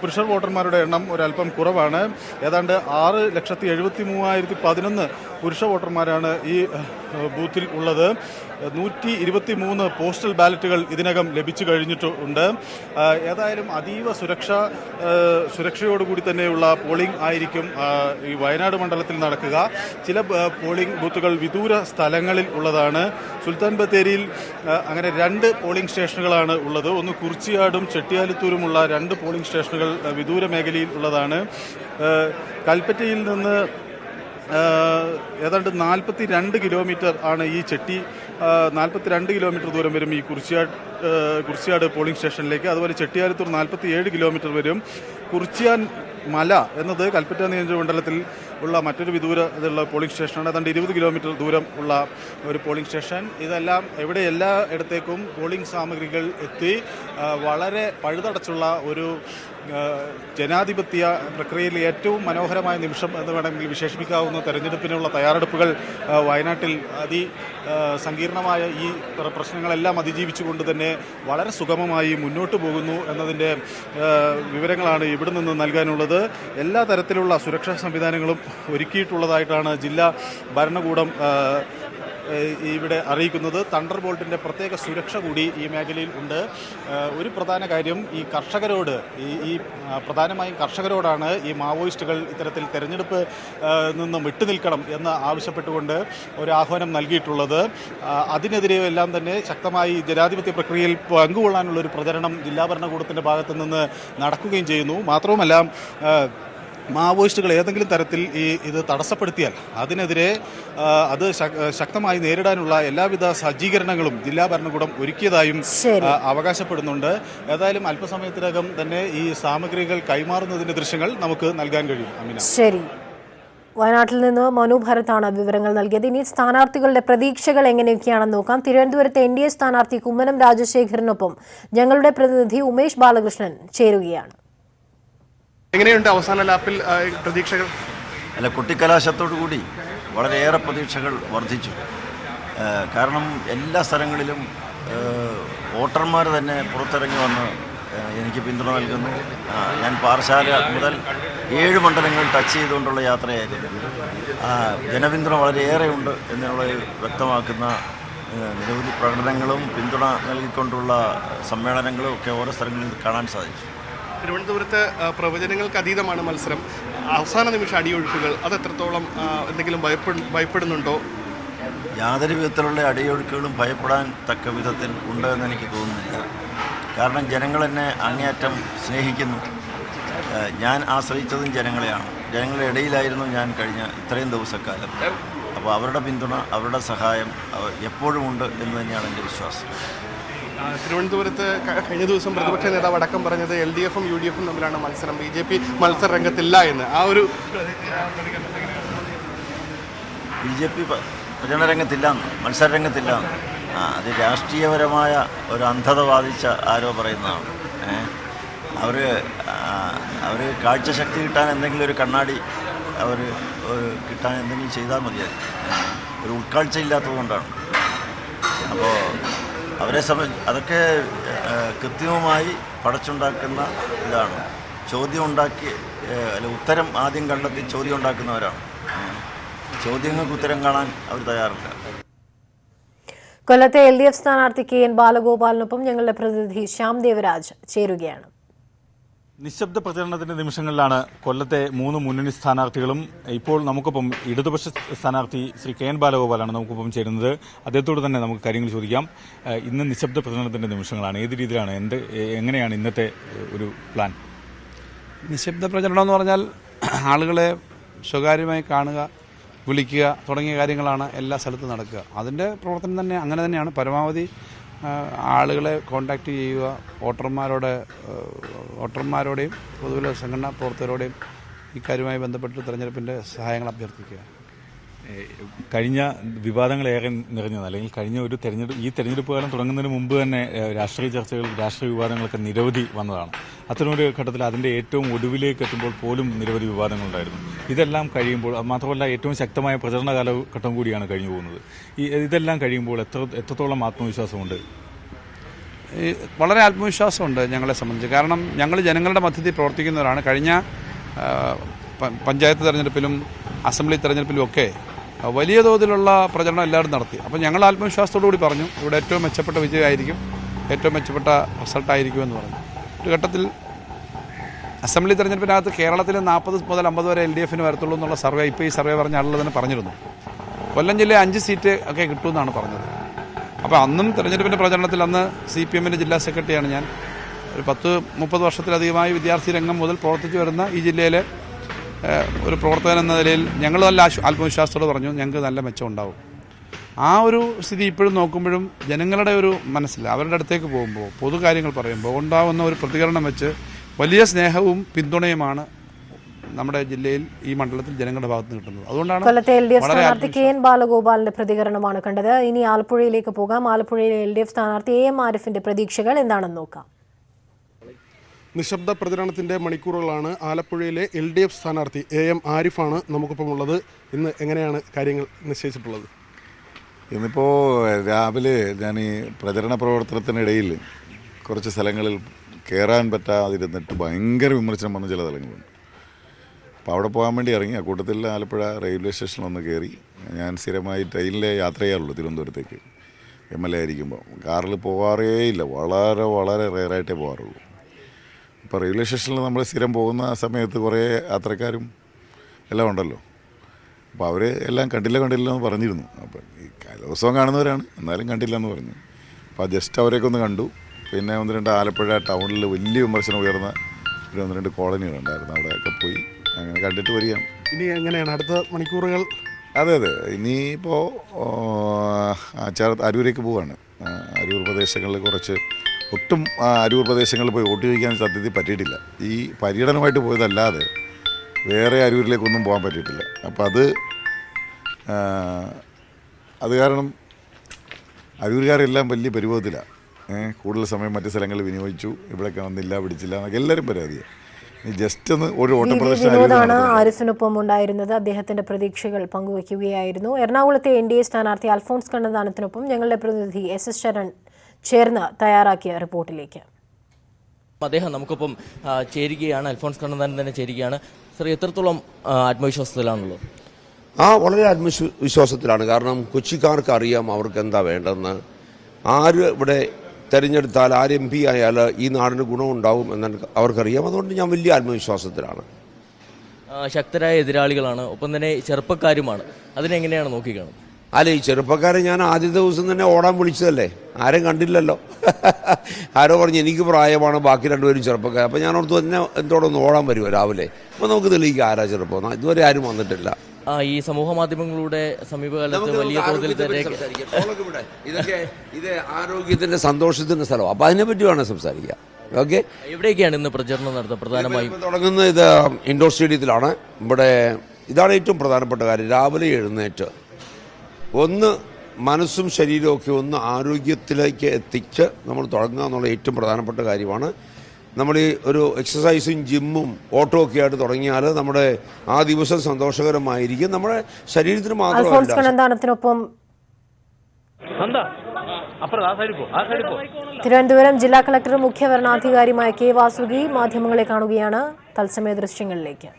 പുരുഷ വോട്ടർമാരുടെ എണ്ണം ഒരല്പം കുറവാണ്. ഏതാണ്ട് 6,73,011 പുരുഷ വോട്ടർമാരാണ് ഈ ബൂത്തിൽ ഉള്ളത്. 123 പോസ്റ്റൽ ബാലറ്റുകൾ ഇതിനകം ലഭിച്ചു കഴിഞ്ഞിട്ടുണ്ട്. ഏതായാലും അതീവ സുരക്ഷയോടുകൂടി തന്നെയുള്ള പോളിംഗ് ആയിരിക്കും ഈ വയനാട് മണ്ഡലത്തിൽ നടക്കുക. ചില പോളിംഗ് ബൂത്തുകൾ വിദൂര സ്ഥലങ്ങളിൽ ഉള്ളതാണ്. സുൽത്താൻ ബത്തേരിയിൽ അങ്ങനെ 2 പോളിംഗ് സ്റ്റേഷനുകളാണ് ഉള്ളത്. ഒന്ന് കുറിച്ചിയാടും ചെട്ടിയാലത്തൂരുമുള്ള 2 പോളിംഗ് സ്റ്റേഷനുകൾ വിദൂര മേഖലയിൽ ഉള്ളതാണ്. കൽപ്പറ്റയിൽ നിന്ന് ഏതാണ്ട് 42 കിലോമീറ്റർ ആണ് ഈ 42 കിലോമീറ്റർ ദൂരം വരും ഈ കുറിച്യാട് പോളിംഗ് സ്റ്റേഷനിലേക്ക്. അതുപോലെ ചെട്ടിയാലത്തൂർ 47 കിലോമീറ്റർ വരും. കുറിച്യാൻ മല എന്നത് കൽപ്പറ്റ നിയോജകമണ്ഡലത്തിൽ ഉള്ള മറ്റൊരു വിദൂരതയുള്ള പോളിംഗ് സ്റ്റേഷനാണ്. ഏതാണ്ട് 20 കിലോമീറ്റർ ദൂരം ഉള്ള ഒരു പോളിംഗ് സ്റ്റേഷൻ. ഇതെല്ലാം ഇവിടെ എല്ലായിടത്തേക്കും പോളിംഗ് സാമഗ്രികൾ എത്തി വളരെ പഴുതടച്ചുള്ള ഒരു ജനാധിപത്യ പ്രക്രിയയിൽ ഏറ്റവും മനോഹരമായ നിമിഷം എന്ന് വേണമെങ്കിൽ വിശേഷിപ്പിക്കാവുന്ന തെരഞ്ഞെടുപ്പിനുള്ള തയ്യാറെടുപ്പുകൾ വയനാട്ടിൽ സങ്കീർണമായ ഈ പ്രശ്നങ്ങളെല്ലാം അതിജീവിച്ചുകൊണ്ട് തന്നെ വളരെ സുഗമമായി മുന്നോട്ട് പോകുന്നു എന്നതിൻ്റെ വിവരങ്ങളാണ് ഇവിടെ നിന്ന് നൽകാനുള്ളത്. എല്ലാ തരത്തിലുള്ള സുരക്ഷാ സംവിധാനങ്ങളും ഒരുക്കിയിട്ടുള്ളതായിട്ടാണ് ജില്ലാ ഭരണകൂടം ഇവിടെ അറിയിക്കുന്നത്. തണ്ടർ ബോൾട്ടിൻ്റെ പ്രത്യേക സുരക്ഷ കൂടി ഈ മേഖലയിൽ ഉണ്ട്. ഒരു പ്രധാന കാര്യം ഈ കർഷകരോട് പ്രധാനമായും കർഷകരോടാണ് ഈ മാവോയിസ്റ്റുകൾ ഇത്തരത്തിൽ തെരഞ്ഞെടുപ്പ് നിന്നും വിട്ടുനിൽക്കണം എന്ന് ആവശ്യപ്പെട്ടുകൊണ്ട് ഒരു ആഹ്വാനം നൽകിയിട്ടുള്ളത്. അതിനെതിരെ എല്ലാം തന്നെ ശക്തമായി ജനാധിപത്യ പ്രക്രിയയിൽ പങ്കുകൊള്ളാനുള്ള ഒരു പ്രചരണം ജില്ലാ ഭരണകൂടത്തിൻ്റെ ഭാഗത്തു നിന്ന് നടക്കുകയും ചെയ്യുന്നു. മാത്രവുമല്ല മാവോയിസ്റ്റുകൾ ഏതെങ്കിലും തരത്തിൽ ഇത് തടസ്സപ്പെടുത്തിയാൽ അതിനെതിരെ അത് ശക്തമായി നേരിടാനുള്ള എല്ലാവിധ സജ്ജീകരണങ്ങളും ജില്ലാ ഭരണകൂടം ഒരുക്കിയതായും അവകാശപ്പെടുന്നുണ്ട്. ഏതായാലും അല്പസമയത്തിനകം തന്നെ ഈ സാമഗ്രികൾ കൈമാറുന്നതിന്റെ ദൃശ്യങ്ങൾ നമുക്ക് നൽകാൻ കഴിയും. അമിന, ശരി. വയനാട്ടിൽ നിന്ന് മനു ഭരത്താണ് വിവരങ്ങൾ നൽകിയത്. ഇനി സ്ഥാനാർത്ഥികളുടെ പ്രതീക്ഷകൾ എങ്ങനെയൊക്കെയാണെന്ന് നോക്കാം. തിരുവനന്തപുരത്തെ NDA സ്ഥാനാർത്ഥി കുമ്മനം രാജശേഖരനൊപ്പം ഞങ്ങളുടെ പ്രതിനിധി ഉമേഷ് ബാലകൃഷ്ണൻ ചേരുകയാണ്. എങ്ങനെയുണ്ട് അവസാന ലാപ്പിൽ പ്രതീക്ഷകൾ? അല്ല, കുട്ടിക്കലാശത്തോടു കൂടി വളരെയേറെ പ്രതീക്ഷകൾ വർദ്ധിച്ചു. കാരണം എല്ലാ സ്ഥലങ്ങളിലും വോട്ടർമാർ തന്നെ പുറത്തിറങ്ങി വന്ന് എനിക്ക് പിന്തുണ നൽകുന്നു. ഞാൻ പാറശാല മുതൽ 7 മണ്ഡലങ്ങൾ ടച്ച് ചെയ്തുകൊണ്ടുള്ള യാത്രയായിരുന്നു. ജനപിന്തുണ വളരെയേറെ ഉണ്ട് എന്നുള്ളത് വ്യക്തമാക്കുന്ന നിരവധി പ്രകടനങ്ങളും പിന്തുണ നൽകിക്കൊണ്ടുള്ള സമ്മേളനങ്ങളും ഒക്കെ ഓരോ സ്ഥലങ്ങളിൽ കാണാൻ സാധിച്ചു. തിരുവനന്തപുരത്ത് പ്രവചനങ്ങൾക്ക് അതീതമാണ് മത്സരം. അവസാന നിമിഷ അടിയൊഴുക്കുകൾ അത് എത്രത്തോളം എന്തെങ്കിലും ഭയപ്പെടുന്നുണ്ടോ? യാതൊരു വിധത്തിലുള്ള അടിയൊഴുക്കുകളും ഭയപ്പെടാൻ തക്ക വിധത്തിൽ ഉണ്ട് എന്ന് എനിക്ക് തോന്നുന്നില്ല. കാരണം ജനങ്ങൾ എന്നെ അങ്ങേയറ്റം സ്നേഹിക്കുന്നു. ഞാൻ ആശ്രയിച്ചതും ജനങ്ങളെയാണ്. ജനങ്ങളുടെ ഇടയിലായിരുന്നു ഞാൻ കഴിഞ്ഞ ഇത്രയും ദിവസക്കാലം. അപ്പോൾ അവരുടെ പിന്തുണ, അവരുടെ സഹായം എപ്പോഴും ഉണ്ട് എന്ന് തന്നെയാണ് എൻ്റെ വിശ്വാസം. തിരുവനന്തപുരത്ത് കഴിഞ്ഞ ദിവസം പ്രതിപക്ഷ നേതാവ് അടക്കം പറഞ്ഞത് LDFും UDFും തമ്മിലാണ് മത്സരം, BJP മത്സര രംഗത്തില്ല എന്ന്. ആ ഒരു BJP പ്രചരണ രംഗത്തില്ലാന്ന്, മത്സര രംഗത്തില്ലാന്ന് അത് രാഷ്ട്രീയപരമായ ഒരു അന്ധത ബാധിച്ച ആരോ പറയുന്നതാണ്. അവർ കാഴ്ചശക്തി കിട്ടാൻ എന്തെങ്കിലും ഒരു കണ്ണാടി കിട്ടാൻ എന്തെങ്കിലും ചെയ്താൽ മതിയായിരുന്നു. ഒരു ഉൾക്കാഴ്ച ഇല്ലാത്തതുകൊണ്ടാണ്. അപ്പോൾ അവരെ അതൊക്കെ കൃത്രിമമായി പടച്ചുണ്ടാക്കുന്ന ഇതാണ്. ചോദ്യം ഉണ്ടാക്കി അല്ല, ഉത്തരം ആദ്യം കണ്ടെത്തി ചോദ്യം ഉണ്ടാക്കുന്നവരാണ്. ചോദ്യങ്ങൾക്ക് ഉത്തരം കാണാൻ അവർ തയ്യാറില്ല. കൊല്ലത്തെ LDF സ്ഥാനാർത്ഥി KN ബാലഗോപാലിനൊപ്പം ഞങ്ങളുടെ പ്രതിനിധി ശ്യാം ദേവരാജ് ചേരുകയാണ്. നിശബ്ദ പ്രചരണത്തിന്റെ നിമിഷങ്ങളിലാണ് കൊല്ലത്തെ 3 മുന്നണി സ്ഥാനാർത്ഥികളും. ഇപ്പോൾ നമുക്കൊപ്പം ഇടതുപക്ഷ സ്ഥാനാർത്ഥി ശ്രീ KN ബാലഗോപാലാണ് നമുക്കൊപ്പം ചേരുന്നത്. അദ്ദേഹത്തോട് തന്നെ നമുക്ക് കാര്യങ്ങൾ ചോദിക്കാം. ഇന്ന് നിശബ്ദ പ്രചരണത്തിന്റെ നിമിഷങ്ങളാണ്. ഏത് രീതിയിലാണ്, എങ്ങനെയാണ് ഇന്നത്തെ ഒരു പ്ലാൻ? നിശബ്ദ പ്രചരണം എന്ന് പറഞ്ഞാൽ ആളുകളെ സ്വകാര്യമായി കാണുക, വിളിക്കുക തുടങ്ങിയ കാര്യങ്ങളാണ് എല്ലാ സ്ഥലത്തും നടക്കുക. അതിൻ്റെ പ്രവർത്തനം തന്നെ അങ്ങനെ തന്നെയാണ്. പരമാവധി ആളുകളെ കോൺടാക്റ്റ് ചെയ്യുക, വോട്ടർമാരോടെയും പൊതുവിലെ സംഘടനാ പ്രവർത്തകരോടെയും ഇക്കാര്യവുമായി ബന്ധപ്പെട്ട് തെരഞ്ഞെടുപ്പിൻ്റെ സഹായങ്ങൾ അഭ്യർത്ഥിക്കുക. കഴിഞ്ഞ വിവാദങ്ങളേറെ നിറഞ്ഞത്, അല്ലെങ്കിൽ കഴിഞ്ഞ ഒരു ഈ തെരഞ്ഞെടുപ്പ് കാലം തുടങ്ങുന്നതിന് മുമ്പ് തന്നെ രാഷ്ട്രീയ ചർച്ചകൾ, രാഷ്ട്രീയ വിവാദങ്ങളൊക്കെ നിരവധി വന്നതാണ്. അത്തരമൊരു ഘട്ടത്തിൽ അതിൻ്റെ ഏറ്റവും ഒടുവിലേക്ക് എത്തുമ്പോൾ പോലും നിരവധി വിവാദങ്ങളുണ്ടായിരുന്നു. ഇതെല്ലാം കഴിയുമ്പോൾ, മാത്രമല്ല ഏറ്റവും ശക്തമായ പ്രചരണ കാലഘട്ടം കൂടിയാണ് കഴിഞ്ഞു പോകുന്നത്. ഇതെല്ലാം കഴിയുമ്പോൾ എത്രത്തോളം ആത്മവിശ്വാസമുണ്ട്? വളരെ ആത്മവിശ്വാസമുണ്ട് ഞങ്ങളെ സംബന്ധിച്ച്. കാരണം ഞങ്ങൾ ജനങ്ങളുടെ മധ്യത്തിൽ പ്രവർത്തിക്കുന്നവരാണ്. കഴിഞ്ഞ പഞ്ചായത്ത് തെരഞ്ഞെടുപ്പിലും അസംബ്ലി തെരഞ്ഞെടുപ്പിലും ഒക്കെ വലിയ തോതിലുള്ള പ്രചരണം എല്ലാവരും നടത്തി. അപ്പോൾ ഞങ്ങൾ ആത്മവിശ്വാസത്തോടു കൂടി പറഞ്ഞു ഇവിടെ ഏറ്റവും മെച്ചപ്പെട്ട വിജയമായിരിക്കും, ഏറ്റവും മെച്ചപ്പെട്ട റിസൾട്ടായിരിക്കും എന്ന് പറഞ്ഞു. ഒരു ഘട്ടത്തിൽ അസംബ്ലി തെരഞ്ഞെടുപ്പിനകത്ത് കേരളത്തിൽ 40 മുതൽ 50 വരെ LDF വരത്തുള്ളൂ എന്നുള്ള സർവേ ഇപ്പോൾ ഈ സർവേ പറഞ്ഞ ആളുകൾ തന്നെ പറഞ്ഞിരുന്നു. കൊല്ലം ജില്ലയിൽ 5 സീറ്റ് ഒക്കെ കിട്ടുമെന്നാണ് പറഞ്ഞത്. അപ്പോൾ അന്നും തെരഞ്ഞെടുപ്പിൻ്റെ പ്രചരണത്തിൽ അന്ന് CPM ജില്ലാ സെക്രട്ടറിയാണ് ഞാൻ. ഒരു 10-30 വർഷത്തിലധികമായി വിദ്യാർത്ഥി രംഗം മുതൽ പ്രവർത്തിച്ചു വരുന്ന ഈ ജില്ലയിലെ ഒരു പ്രവർത്തകൻ എന്ന നിലയിൽ ഞങ്ങൾ നല്ല ആത്മവിശ്വാസത്തോടെ പറഞ്ഞു ഞങ്ങൾക്ക് നല്ല മെച്ചം ഉണ്ടാവും. ആ ഒരു സ്ഥിതി ഇപ്പോഴും നോക്കുമ്പോഴും ജനങ്ങളുടെ ഒരു മനസ്സിൽ അവരുടെ അടുത്തേക്ക് പോകുമ്പോൾ പൊതു കാര്യങ്ങൾ പറയുമ്പോൾ ഉണ്ടാകുന്ന ഒരു പ്രതികരണം വെച്ച് വലിയ സ്നേഹവും പിന്തുണയുമാണ് നമ്മുടെ ജില്ലയിൽ ഈ മണ്ഡലത്തിൽ ജനങ്ങളുടെ ഭാഗത്ത് കിട്ടുന്നത്. അതുകൊണ്ടാണ് കൊല്ലത്തെ LDF സ്ഥാനാർത്ഥി KN ബാലഗോപാലിന്റെ പ്രതികരണമാണ് കണ്ടത്. ഇനി ആലപ്പുഴയിലേക്ക് പോകാം. ആലപ്പുഴയിലെ LDF സ്ഥാനാർത്ഥി AM ആരിഫിന്റെ പ്രതീക്ഷകൾ എന്താണെന്ന് നോക്കാം. നിശബ്ദ പ്രചരണത്തിന്റെ മണിക്കൂറുകളാണ്. ആലപ്പുഴയിലെ LDF സ്ഥാനാർത്ഥി AM ആരിഫാണ് നമുക്കൊപ്പം ഉള്ളത്. ഇന്ന് എങ്ങനെയാണ് കാര്യങ്ങൾ നിശ്ചയിച്ചിട്ടുള്ളത്? ഇന്നിപ്പോൾ രാവിലെ ഞാൻ ഈ പ്രചരണ പ്രവർത്തനത്തിനിടയിൽ കുറച്ച് സ്ഥലങ്ങളിൽ കയറാൻ പറ്റാതിരുന്നിട്ട് ഭയങ്കര വിമർശനം വന്ന ചില സ്ഥലങ്ങളുണ്ട്. അപ്പോൾ അവിടെ പോകാൻ വേണ്ടി ഇറങ്ങി. ആ കൂട്ടത്തിൽ ആലപ്പുഴ റെയിൽവേ സ്റ്റേഷനിൽ ഒന്ന് കയറി. ഞാൻ സ്ഥിരമായി ട്രെയിനിലെ യാത്ര ചെയ്യാറുള്ളൂ തിരുവനന്തപുരത്തേക്ക്. MLA ആയിരിക്കുമ്പോൾ കാറിൽ പോകാറേ ഇല്ല, വളരെ വളരെ റെയറായിട്ടേ പോകാറുള്ളൂ. ഇപ്പോൾ റെയിൽവേ സ്റ്റേഷനിൽ നമ്മൾ സ്ഥിരം പോകുന്ന സമയത്ത് കുറേ യാത്രക്കാരും എല്ലാം ഉണ്ടല്ലോ. അപ്പോൾ അവർ എല്ലാം കണ്ടില്ല എന്ന് പറഞ്ഞിരുന്നു. അപ്പോൾ ഈ ദിവസവും കാണുന്നവരാണ്, എന്നാലും കണ്ടില്ല എന്ന് പറഞ്ഞു. അപ്പോൾ ജസ്റ്റ് അവരെയൊക്കെ ഒന്ന് കണ്ടു. പിന്നെ 1-2 ആലപ്പുഴ ടൗണിൽ വലിയ വിമർശനം ഉയർന്ന ഒരു 1-2 കോളനികളുണ്ടായിരുന്നു, അവിടെയൊക്കെ പോയി അങ്ങനെ കണ്ടിട്ട് വരികയാണ്. ഇനി എങ്ങനെയാണ് അടുത്ത മണിക്കൂറുകൾ? അതെ ഇനിയിപ്പോൾ അരൂരേക്ക് പോവുകയാണ്. അരൂർ പ്രദേശങ്ങളിൽ കുറച്ച് ഒട്ടും അരൂർ പ്രദേശങ്ങളിൽ പോയി വോട്ട് ചോദിക്കാൻ സത്യത്തിൽ പറ്റിയിട്ടില്ല. ഈ പര്യടനമായിട്ട് പോയതല്ലാതെ വേറെ അരൂരിലേക്കൊന്നും പോകാൻ പറ്റിയിട്ടില്ല. അപ്പോൾ അത് കാരണം അരൂരുകാരെല്ലാം വലിയ പരിഭവത്തിലാണ്. കൂടുതൽ സമയം മറ്റു സ്ഥലങ്ങളിൽ വിനിയോഗിച്ചു, ഇവിടെയൊക്കെ വന്നില്ല, പിടിച്ചില്ല എന്നൊക്കെ എല്ലാവരും പരാതിയാണ്. ജസ്റ്റ് ഒന്ന് ഒരു വിനോദാണ് ആരിഫിനൊപ്പം ഉണ്ടായിരുന്നത്. അദ്ദേഹത്തിന്റെ പ്രതീക്ഷകൾ പങ്കുവയ്ക്കുകയായിരുന്നു. എറണാകുളത്തെ NDA സ്ഥാനാർത്ഥി അൽഫോൺസ് കണ്ണന്താനത്തിനൊപ്പം ഞങ്ങളുടെ പ്രതിനിധി SS ശരൺ ചേർന്ന് തയ്യാറാക്കിയ റിപ്പോർട്ടിലേക്ക്. അദ്ദേഹം നമുക്കൊപ്പം ചേരുകയാണ്. അൽഫോൺസ് കണ്ണന്താനം തന്നെ ചേരുകയാണ്. സർ, എത്രത്തോളം ആത്മവിശ്വാസത്തിലാണുള്ളത്? വളരെ ആത്മവിശ്വാസത്തിലാണ്. കാരണം കൊച്ചിക്കാർക്ക് അറിയാം അവർക്ക് എന്താ വേണ്ടെന്ന്. ആര് ഇവിടെ തിരഞ്ഞെടുത്താൽ, ആര് MP ആയാൽ ഈ നാടിന് ഗുണമുണ്ടാവും എന്ന് അവർക്കറിയാം. അതുകൊണ്ട് ഞാൻ വലിയ ആത്മവിശ്വാസത്തിലാണ്. ശക്തരായ എതിരാളികളാണ്, ഒപ്പം തന്നെ ചെറുപ്പക്കാരുമാണ്. അതിനെങ്ങനെയാണ് നോക്കിക്കാണുന്നത്? അല്ല, ഈ ചെറുപ്പക്കാരെ ഞാൻ ആദ്യ ദിവസം തന്നെ ഓടാൻ വിളിച്ചതല്ലേ, ആരും കണ്ടില്ലല്ലോ. ആരോ പറഞ്ഞു എനിക്ക് പ്രായമാണ്, ബാക്കി 2 പേരും ചെറുപ്പക്കാർ. അപ്പോൾ ഞാൻ ഓർത്ത് തന്നെ എന്തോടൊന്ന് ഓടാൻ വരുമോ രാവിലെ. അപ്പോൾ നമുക്ക് തെളിയിക്കുക ആരാ ചെറുപ്പം. ഇതുവരെ ആരും വന്നിട്ടില്ല. ഈ സമൂഹ മാധ്യമങ്ങളുടെ സമീപകാലത്ത് വലിയ തോതിൽ ഇത് ആരോഗ്യത്തിന്റെ സന്തോഷത്തിന്റെ സ്ഥലമാണ്. അപ്പോൾ അതിനെപ്പറ്റി വേണം സംസാരിക്കുക. ഓക്കെ, എവിടെയൊക്കെയാണ് ഇന്ന് പ്രചരണം നടത്തുന്നത്? പ്രധാനമായും തുടങ്ങുന്നത് ഇത് ഇൻഡോർ സ്റ്റേഡിയത്തിലാണ്. ഇവിടെ ഇതാണ് ഏറ്റവും പ്രധാനപ്പെട്ട കാര്യം. രാവിലെ എഴുന്നേറ്റ് ഒന്ന് മനസ്സും ശരീരവും ഒക്കെ ഒന്ന് ആരോഗ്യത്തിലേക്ക് എത്തിച്ച് നമ്മൾ തുടങ്ങുക എന്നുള്ള ഏറ്റവും പ്രധാനപ്പെട്ട കാര്യമാണ്. നമ്മൾ ഈ ഒരു എക്സസൈസും ജിമ്മും ഓട്ടോ ഒക്കെ ആയിട്ട് തുടങ്ങിയാൽ നമ്മുടെ ആ ദിവസം സന്തോഷകരമായിരിക്കും. നമ്മുടെ ശരീരത്തിന് മാത്രമല്ല. തിരുവനന്തപുരം ജില്ലാ കളക്ടറും മുഖ്യ വരണാധികാരിയുമായ K വാസുകി മാധ്യമങ്ങളെ കാണുകയാണ്. തത്സമയ ദൃശ്യങ്ങളിലേക്ക്.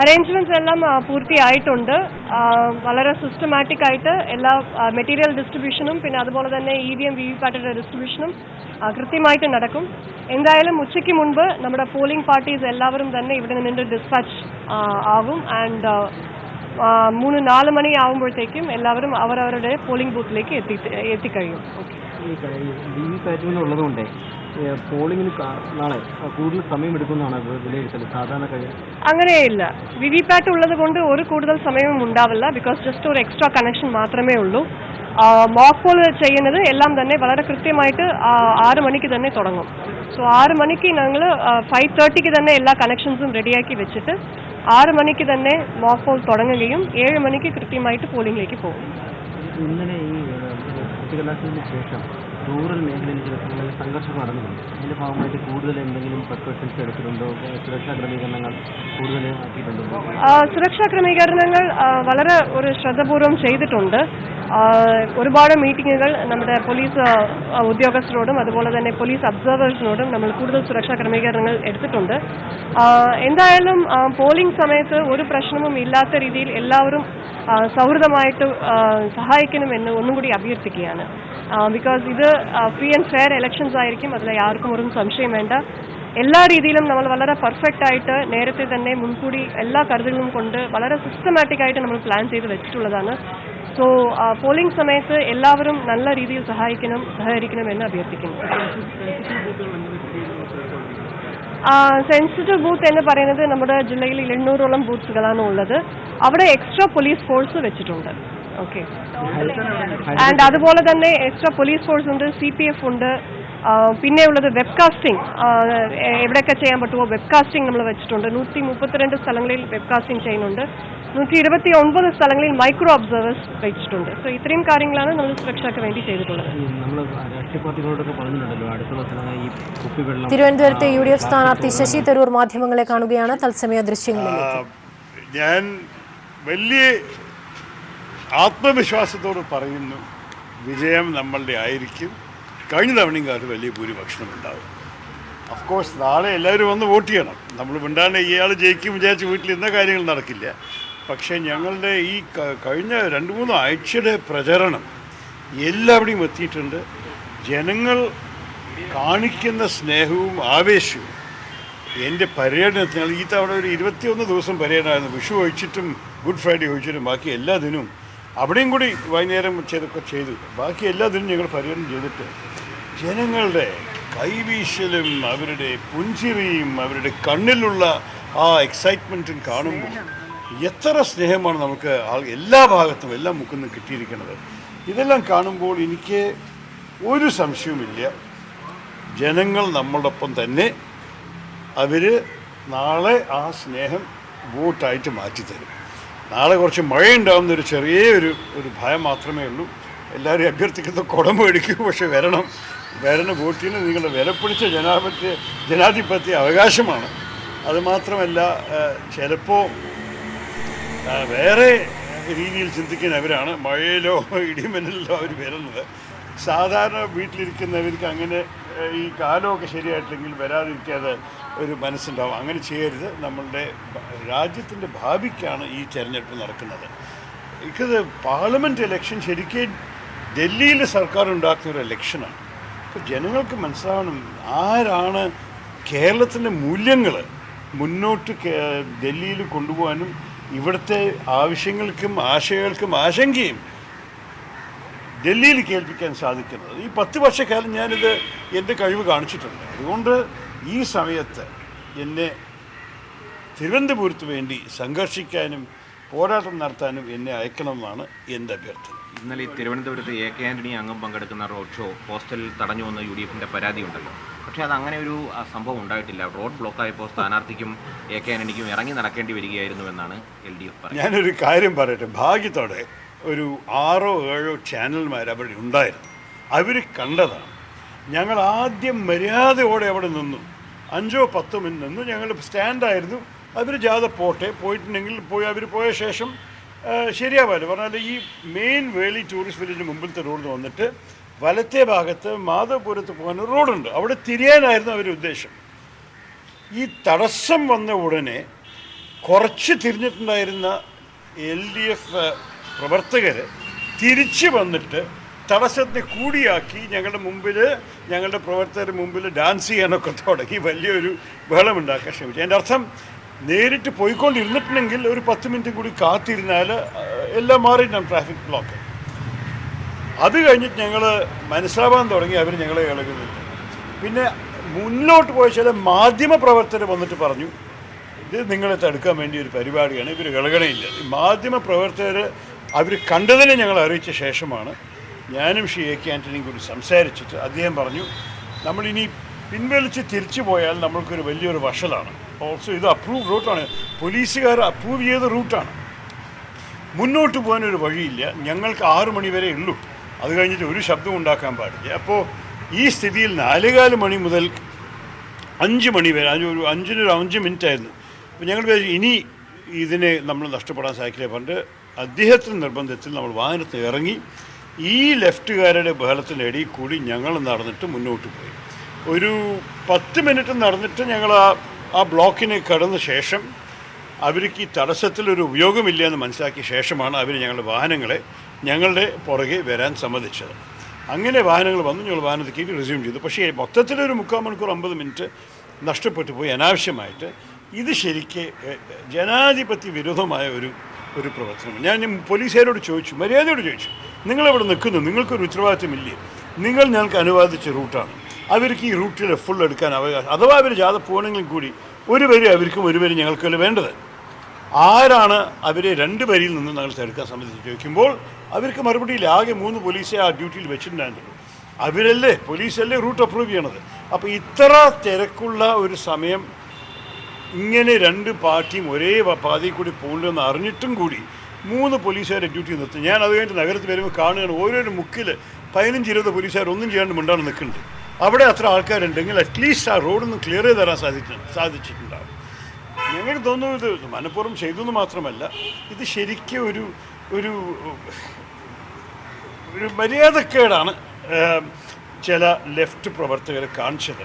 അറേഞ്ച്മെന്റ്സ് എല്ലാം പൂർത്തിയായിട്ടുണ്ട്. വളരെ സിസ്റ്റമാറ്റിക് ആയിട്ട് എല്ലാ മെറ്റീരിയൽ ഡിസ്ട്രിബ്യൂഷനും പിന്നെ അതുപോലെ തന്നെ EVM VVPAT ഡിസ്ട്രിബ്യൂഷനും കൃത്യമായിട്ട് നടക്കും. എന്തായാലും ഉച്ചയ്ക്ക് മുൻപ് നമ്മുടെ പോളിംഗ് പാർട്ടീസ് എല്ലാവരും തന്നെ ഇവിടെ നിന്ന് ഡിസ്പാച്ച് ആവും. ആൻഡ് 3-4 മണി ആവുമ്പോഴത്തേക്കും എല്ലാവരും അവരവരുടെ പോളിംഗ് ബൂത്തിലേക്ക് എത്തിക്കഴിയും. ഉള്ളതുകൊണ്ട് പോളിംഗിന് നാളെ കൂടുതൽ സമയം എടുക്കുന്നതാണ് വിലയിരുത്തൽ സാധാരണ കാര്യം? അങ്ങനെയില്ല. VVPAT ഉള്ളത് കൊണ്ട് ഒരു കൂടുതൽ സമയവും ഉണ്ടാവില്ല. ബിക്കോസ് ജസ്റ്റ് ഒരു എക്സ്ട്രാ കണക്ഷൻ മാത്രമേ ഉള്ളൂ. മോക്ക് പോൾ ചെയ്യുന്നത് എല്ലാം തന്നെ വളരെ കൃത്യമായിട്ട് 6 മണിക്ക് തന്നെ തുടങ്ങും. സോ 6 മണിക്ക് ഞങ്ങൾ 5:30 തന്നെ എല്ലാ കണക്ഷൻസും റെഡിയാക്കി വെച്ചിട്ട് 6 മണിക്ക് തന്നെ മോക്ക് പോൾ തുടങ്ങുകയും 7 മണിക്ക് കൃത്യമായിട്ട് പോളിംഗിലേക്ക് പോകും. ഇന്നലെ ഈ കുട്ടികലാശത്തിന് ശേഷം റൂറൽ മേഖലയിൽ ചില സ്ഥലങ്ങളിൽ സംഘർഷം നടന്നിട്ടുണ്ട്. അതിൻ്റെ ഭാഗമായിട്ട് കൂടുതൽ എന്തെങ്കിലും പ്രിക്കോഷൻസ് എടുത്തിട്ടുണ്ടോ? സുരക്ഷാ ക്രമീകരണങ്ങൾ കൂടുതൽ ആക്കിയിട്ടുണ്ടോ? സുരക്ഷാ ക്രമീകരണങ്ങൾ വളരെ ഒരു ശ്രദ്ധപൂർവ്വം ചെയ്തിട്ടുണ്ട്. ഒരുപാട് മീറ്റിങ്ങുകൾ നമ്മുടെ പോലീസ് ഉദ്യോഗസ്ഥരോടും അതുപോലെ തന്നെ പോലീസ് ഒബ്സർവേഴ്സിനോടും നമ്മൾ കൂടുതൽ സുരക്ഷാ ക്രമീകരണങ്ങൾ എടുത്തിട്ടുണ്ട്. എന്തായാലും പോളിംഗ് സമയത്ത് ഒരു പ്രശ്നവും ഇല്ലാത്ത രീതിയിൽ എല്ലാവരും സൗഹൃദമായിട്ട് സഹായിക്കണമെന്ന് ഒന്നും കൂടി അഭ്യർത്ഥിക്കുകയാണ്. ബിക്കോസ് ഇത് ഫ്രീ ആൻഡ് ഫെയർ ഇലക്ഷൻസ് ആയിരിക്കും, അതിൽ ആർക്കും ഒരു സംശയം വേണ്ട. എല്ലാ രീതിയിലും നമ്മൾ വളരെ പെർഫെക്റ്റ് ആയിട്ട് നേരത്തെ തന്നെ മുൻകൂടി എല്ലാ കരുതലും കൊണ്ട് വളരെ സിസ്റ്റമാറ്റിക് ആയിട്ട് നമ്മൾ പ്ലാൻ ചെയ്ത് വെച്ചിട്ടുള്ളതാണ്. സോ പോളിംഗ് സമയത്ത് എല്ലാവരും നല്ല രീതിയിൽ സഹകരിക്കണം എന്ന് അഭ്യർത്ഥിക്കുന്നു. സെൻസിറ്റീവ് ബൂത്ത് എന്ന് പറയുന്നത് നമ്മുടെ ജില്ലയിൽ 200ഓളം ബൂത്തുകളാണ് ഉള്ളത്. അവിടെ എക്സ്ട്രാ പോലീസ് ഫോഴ്സ് വെച്ചിട്ടുണ്ട്. ഓക്കെ, ആൻഡ് അതുപോലെ തന്നെ എക്സ്ട്രാ പോലീസ് ഫോഴ്സ് ഉണ്ട്, CPF ഉണ്ട്. പിന്നെ ഉള്ളത് വെബ്കാസ്റ്റിംഗ്, എവിടെയൊക്കെ ചെയ്യാൻ പറ്റുമോ വെബ്കാസ്റ്റിംഗ് നമ്മൾ വെച്ചിട്ടുണ്ട്. 132 സ്ഥലങ്ങളിൽ വെബ്കാസ്റ്റിംഗ് ചെയ്യുന്നുണ്ട്. 129 സ്ഥലങ്ങളിൽ മൈക്രോ ഒബ്സർവേഴ്സ് വെച്ചിട്ടുണ്ട്. സോ ഇത്രയും കാര്യങ്ങളാണ് നമ്മൾ സുരക്ഷയ്ക്ക് വേണ്ടി ചെയ്തിട്ടുള്ളത്. തിരുവനന്തപുരത്തെ UDF സ്ഥാനാർത്ഥി ശശി തരൂർ മാധ്യമങ്ങളെ കാണുകയാണ്. തത്സമയ ദൃശ്യങ്ങളിലേക്ക്. ഞാൻ വലിയ ആത്മവിശ്വാസത്തോട് പറയുന്നു, വിജയം നമ്മളുടെ ആയിരിക്കും. കഴിഞ്ഞ തവണയും കാലത്ത് വലിയ ഭൂരിപക്ഷം ഉണ്ടാവും. അഫ്കോഴ്സ് നാളെ എല്ലാവരും വന്ന് വോട്ട് ചെയ്യണം. നമ്മൾ മിണ്ടാണ്ട് ഇയാൾ ജയിക്കും വിചാരിച്ച് വീട്ടിൽ ഇന്ന കാര്യങ്ങൾ നടക്കില്ല. പക്ഷേ ഞങ്ങളുടെ ഈ കഴിഞ്ഞ 2-3 ആഴ്ചയുടെ പ്രചരണം എല്ലാവിടെയും എത്തിയിട്ടുണ്ട്. ജനങ്ങൾ കാണിക്കുന്ന സ്നേഹവും ആവേശവും എൻ്റെ പര്യടനത്തിന് ഈ തവണ ഒരു 21 ദിവസം പര്യടനമായിരുന്നു. വിഷു ഒഴിച്ചിട്ടും ഗുഡ് ഫ്രൈഡേ ഒഴിച്ചിട്ടും ബാക്കി എല്ലാ ദിനവും അവിടെയും കൂടി വൈകുന്നേരം ചെയ്തു. ബാക്കി എല്ലാ ദിനവും ഞങ്ങൾ പര്യടനം ചെയ്തിട്ട് ജനങ്ങളുടെ കൈവീശലും അവരുടെ പുഞ്ചിരിയും അവരുടെ കണ്ണിലുള്ള ആ എക്സൈറ്റ്മെൻറ്റും കാണുമ്പോൾ എത്ര സ്നേഹമാണ് നമുക്ക് എല്ലാ ഭാഗത്തും എല്ലാ മുക്കുന്നും കിട്ടിയിരിക്കുന്നത്. ഇതെല്ലാം കാണുമ്പോൾ എനിക്ക് ഒരു സംശയവുമില്ല, ജനങ്ങൾ നമ്മളോടൊപ്പം തന്നെ. അവർ നാളെ ആ സ്നേഹം വോട്ടായിട്ട് മാറ്റിത്തരും. നാളെ കുറച്ച് മഴയുണ്ടാകുന്നൊരു ചെറിയൊരു ഭയം മാത്രമേ ഉള്ളൂ. എല്ലാവരും അഭ്യർത്ഥിക്കുന്ന കുടം മേടിക്കും, പക്ഷെ വരണം വോട്ടിന് നിങ്ങളുടെ വിലപിടിച്ച ജനാധിപത്യ അവകാശമാണ്. അതുമാത്രമല്ല, ചിലപ്പോൾ വേറെ രീതിയിൽ ചിന്തിക്കുന്നവരാണ് മഴയിലോ ഇടിമിന്നലിലോ അവർ വരുന്നത്. സാധാരണ വീട്ടിലിരിക്കുന്നവർക്ക് അങ്ങനെ ഈ കാലമൊക്കെ ശരിയായിട്ടില്ലെങ്കിൽ വരാതിരിക്കാതെ ഒരു മനസ്സുണ്ടാവും. അങ്ങനെ ചെയ്യരുത്. നമ്മളുടെ രാജ്യത്തിൻ്റെ ഭാവിക്കാണ് ഈ തെരഞ്ഞെടുപ്പ് നടക്കുന്നത്. ഇത് പാർലമെൻറ്റ് ഇലക്ഷൻ ശരിക്കും ഡൽഹിയിൽ സർക്കാർ ഉണ്ടാക്കുന്ന ഒരു ഇലക്ഷനാണ്. അപ്പോൾ ജനങ്ങൾക്ക് മനസ്സിലാവണം ആരാണ് കേരളത്തിൻ്റെ മൂല്യങ്ങൾ മുന്നോട്ട് ഡൽഹിയിൽ കൊണ്ടുപോകാനും ഇവിടുത്തെ ആവശ്യങ്ങൾക്കും ആശയങ്ങൾക്കും ആശങ്കയും ഡൽഹിയിൽ കേൾപ്പിക്കാൻ സാധിക്കുന്നത്. ഈ 10 വർഷക്കാലം ഞാനിത് എൻ്റെ കഴിവ് കാണിച്ചിട്ടുണ്ട്. അതുകൊണ്ട് ഈ സമയത്ത് എന്നെ തിരുവനന്തപുരത്ത് വേണ്ടി സംഘർഷിക്കാനും പോരാട്ടം നടത്താനും എന്നെ അയക്കണമെന്നാണ് എൻ്റെ അഭ്യർത്ഥന. ഇന്നലെ തിരുവനന്തപുരത്ത് AK ആന്റണി അംഗം പങ്കെടുക്കുന്ന റോഡ് ഷോ പോസ്റ്റലിൽ തടഞ്ഞുവെന്ന് UDFന്റെ പരാതിയുണ്ടല്ലോ. പക്ഷേ അത് അങ്ങനെ ഒരു സംഭവം ഉണ്ടായിട്ടില്ല. റോഡ് ബ്ലോക്കായപ്പോൾ സ്ഥാനാർത്ഥിക്കും AK ആന്റണിക്കും ഇറങ്ങി നടക്കേണ്ടി വരികയായിരുന്നുവെന്നാണ് LDF പറയുന്നത്. ഞാനൊരു കാര്യം പറയട്ടെ, ഭാഗ്യത്തോടെ ഒരു 6-7 ചാനൽമാർ അവിടെ ഉണ്ടായിരുന്നു. അവർ കണ്ടതാണ്. ഞങ്ങൾ ആദ്യം മര്യാദയോടെ അവിടെ നിന്നു. 5-10 മിനിറ്റ് നിന്നു. ഞങ്ങൾ സ്റ്റാൻഡായിരുന്നു. അവർ ജാഥ പോയിട്ടുണ്ടെങ്കിൽ അവർ പോയ ശേഷം ശരിയാവാല്ലോ. പറഞ്ഞാൽ ഈ മെയിൻ വേളി ടൂറിസ്റ്റ് വില്ലേജിന് മുമ്പിലത്തെ റോഡ് വന്നിട്ട് വലത്തെ ഭാഗത്ത് മാധവപുരത്ത് പോകാൻ ഒരു റോഡുണ്ട്. അവിടെ തിരിയാനായിരുന്നു അവരുടെ ഉദ്ദേശം. ഈ തടസ്സം വന്ന ഉടനെ കുറച്ച് തിരിഞ്ഞിട്ടുണ്ടായിരുന്ന LDF പ്രവർത്തകർ തിരിച്ചു വന്നിട്ട് തടസ്സത്തെ കൂടിയാക്കി ഞങ്ങളുടെ പ്രവർത്തകരുടെ മുമ്പിൽ ഡാൻസ് ചെയ്യാനൊക്കെ തുടങ്ങി വലിയൊരു ബഹളമുണ്ടാക്കാൻ ശ്രമിച്ചു. എൻ്റെ അർത്ഥം നേരിട്ട് പോയിക്കൊണ്ടിരുന്നിട്ടുണ്ടെങ്കിൽ ഒരു 10 മിനിറ്റ് കൂടി കാത്തിരുന്നാൽ എല്ലാം മാറിയിട്ടാണ് ട്രാഫിക് ബ്ലോക്ക്. അത് കഴിഞ്ഞിട്ട് ഞങ്ങൾ മനസ്സിലാവാൻ തുടങ്ങി അവർ ഞങ്ങളെ ഇളകുന്നില്ല. പിന്നെ മുന്നോട്ട് പോയ ചില മാധ്യമ പ്രവർത്തകർ വന്നിട്ട് പറഞ്ഞു, ഇത് നിങ്ങളെ തടുക്കാൻ വേണ്ടി ഒരു പരിപാടിയാണ്, ഇവർ ഇളകണയില്ല. മാധ്യമ പ്രവർത്തകർ അവർ കണ്ടതിനെ ഞങ്ങൾ അറിയിച്ച ശേഷമാണ് ഞാനും AK ആന്റണിയും കൂടി സംസാരിച്ചിട്ട് അദ്ദേഹം പറഞ്ഞു, നമ്മളിനി പിൻവലിച്ച് തിരിച്ചു പോയാൽ നമ്മൾക്കൊരു വലിയൊരു വഷളാണ്. ഓൾസോ ഇത് അപ്രൂവ് റൂട്ടാണ്, പോലീസുകാർ അപ്രൂവ് ചെയ്ത റൂട്ടാണ്. മുന്നോട്ട് പോകാനൊരു വഴിയില്ല. ഞങ്ങൾക്ക് 6 മണി വരെ ഉള്ളൂ. അത് കഴിഞ്ഞിട്ട് ഒരു ശബ്ദം ഉണ്ടാക്കാൻ പാടില്ല. അപ്പോൾ ഈ സ്ഥിതിയിൽ 4:15 മണി മുതൽ 5 മണി വരെ, ഒരു 5 മിനിറ്റ് ആയിരുന്നു. അപ്പോൾ ഞങ്ങൾ ഇനി ഇതിനെ നമ്മൾ നഷ്ടപ്പെടാൻ സാധിക്കില്ല. പണ്ട് അദ്ദേഹത്തിൻ്റെ നിർബന്ധത്തിൽ നമ്മൾ വാഹനത്തിൽ ഇറങ്ങി ഈ ലെഫ്റ്റുകാരുടെ ബഹളത്തിൻ്റെ ഇടയിൽ കൂടി ഞങ്ങൾ നടന്നിട്ട് മുന്നോട്ട് പോയി. ഒരു 10 മിനിറ്റ് നടന്നിട്ട് ഞങ്ങൾ ആ ബ്ലോക്കിനെ കടന്ന ശേഷം അവർക്ക് ഈ തടസ്സത്തിലൊരു ഉപയോഗമില്ല എന്ന് മനസ്സിലാക്കിയ ശേഷമാണ് അവർ ഞങ്ങളുടെ വാഹനങ്ങളെ ഞങ്ങളുടെ പുറകെ വരാൻ സമ്മതിച്ചത്. അങ്ങനെ വാഹനങ്ങൾ വന്നു, ഞങ്ങൾ വാഹനത്തിൽ കയറി റിസ്യൂം ചെയ്തു. പക്ഷേ മൊത്തത്തിലൊരു 3/4 മണിക്കൂർ 50 മിനിറ്റ് നഷ്ടപ്പെട്ടു പോയി അനാവശ്യമായിട്ട്. ഇത് ശരിക്ക് ജനാധിപത്യ വിരുദ്ധമായ ഒരു പ്രവർത്തനം. ഞാൻ പോലീസുകാരോട് ചോദിച്ചു, മര്യാദയോട് ചോദിച്ചു, നിങ്ങളിവിടെ നിൽക്കുന്നു, നിങ്ങൾക്കൊരു ഉത്തരവാദിത്വമില്ലേ? നിങ്ങൾ ഞങ്ങൾക്ക് അനുവാദിച്ച റൂട്ടാണ്, അവർക്ക് ഈ റൂട്ടിൽ ഫുൾ എടുക്കാൻ അവകാശം. അഥവാ അവർ ജാഥ പോകണമെങ്കിലും കൂടി ഒരു വരി അവർക്കും ഒരു വരി ഞങ്ങൾക്കല്ല വേണ്ടത്. ആരാണ് അവരെ 2 വരിയിൽ നിന്ന് ഞങ്ങൾ എടുക്കാൻ സമ്മതിച്ച് ചോദിക്കുമ്പോൾ അവർക്ക് മറുപടിയില്ല. ആകെ 3 പോലീസെ ആ ഡ്യൂട്ടിയിൽ വെച്ചിട്ടുണ്ടായിരുന്നുള്ളൂ. അവരല്ലേ, പോലീസല്ലേ റൂട്ട് അപ്രൂവ് ചെയ്യണത്. അപ്പോൾ ഇത്ര തിരക്കുള്ള ഒരു സമയം ഇങ്ങനെ 2 പാർട്ടിയും ഒരേ പാതയിൽ കൂടി പോകണമെന്ന് അറിഞ്ഞിട്ടും കൂടി 3 പോലീസുകാരെ ഡ്യൂട്ടി നിർത്തി. ഞാൻ അത് കഴിഞ്ഞിട്ട് നഗരത്തിൽ വരുമ്പോൾ കാണുകയാണ്, ഓരോരു മുക്കിൽ 15-20 പോലീസുകാർ ഒന്നും ചെയ്യാണ്ട് മിണ്ടാണ് നിൽക്കുന്നുണ്ട്. അവിടെ അത്ര ആൾക്കാരുണ്ടെങ്കിൽ അറ്റ്ലീസ്റ്റ് ആ റോഡൊന്നും ക്ലിയർ ചെയ്ത് തരാൻ സാധിച്ചിട്ടുണ്ടാകും. ഞങ്ങൾക്ക് തോന്നുന്നു ഇത് മനഃപൂർവ്വം ചെയ്തെന്ന് മാത്രമല്ല, ഇത് ശരിക്കും ഒരു മര്യാദക്കേടാണ് ചില ലെഫ്റ്റ് പ്രവർത്തകരെ കാണിച്ചത്.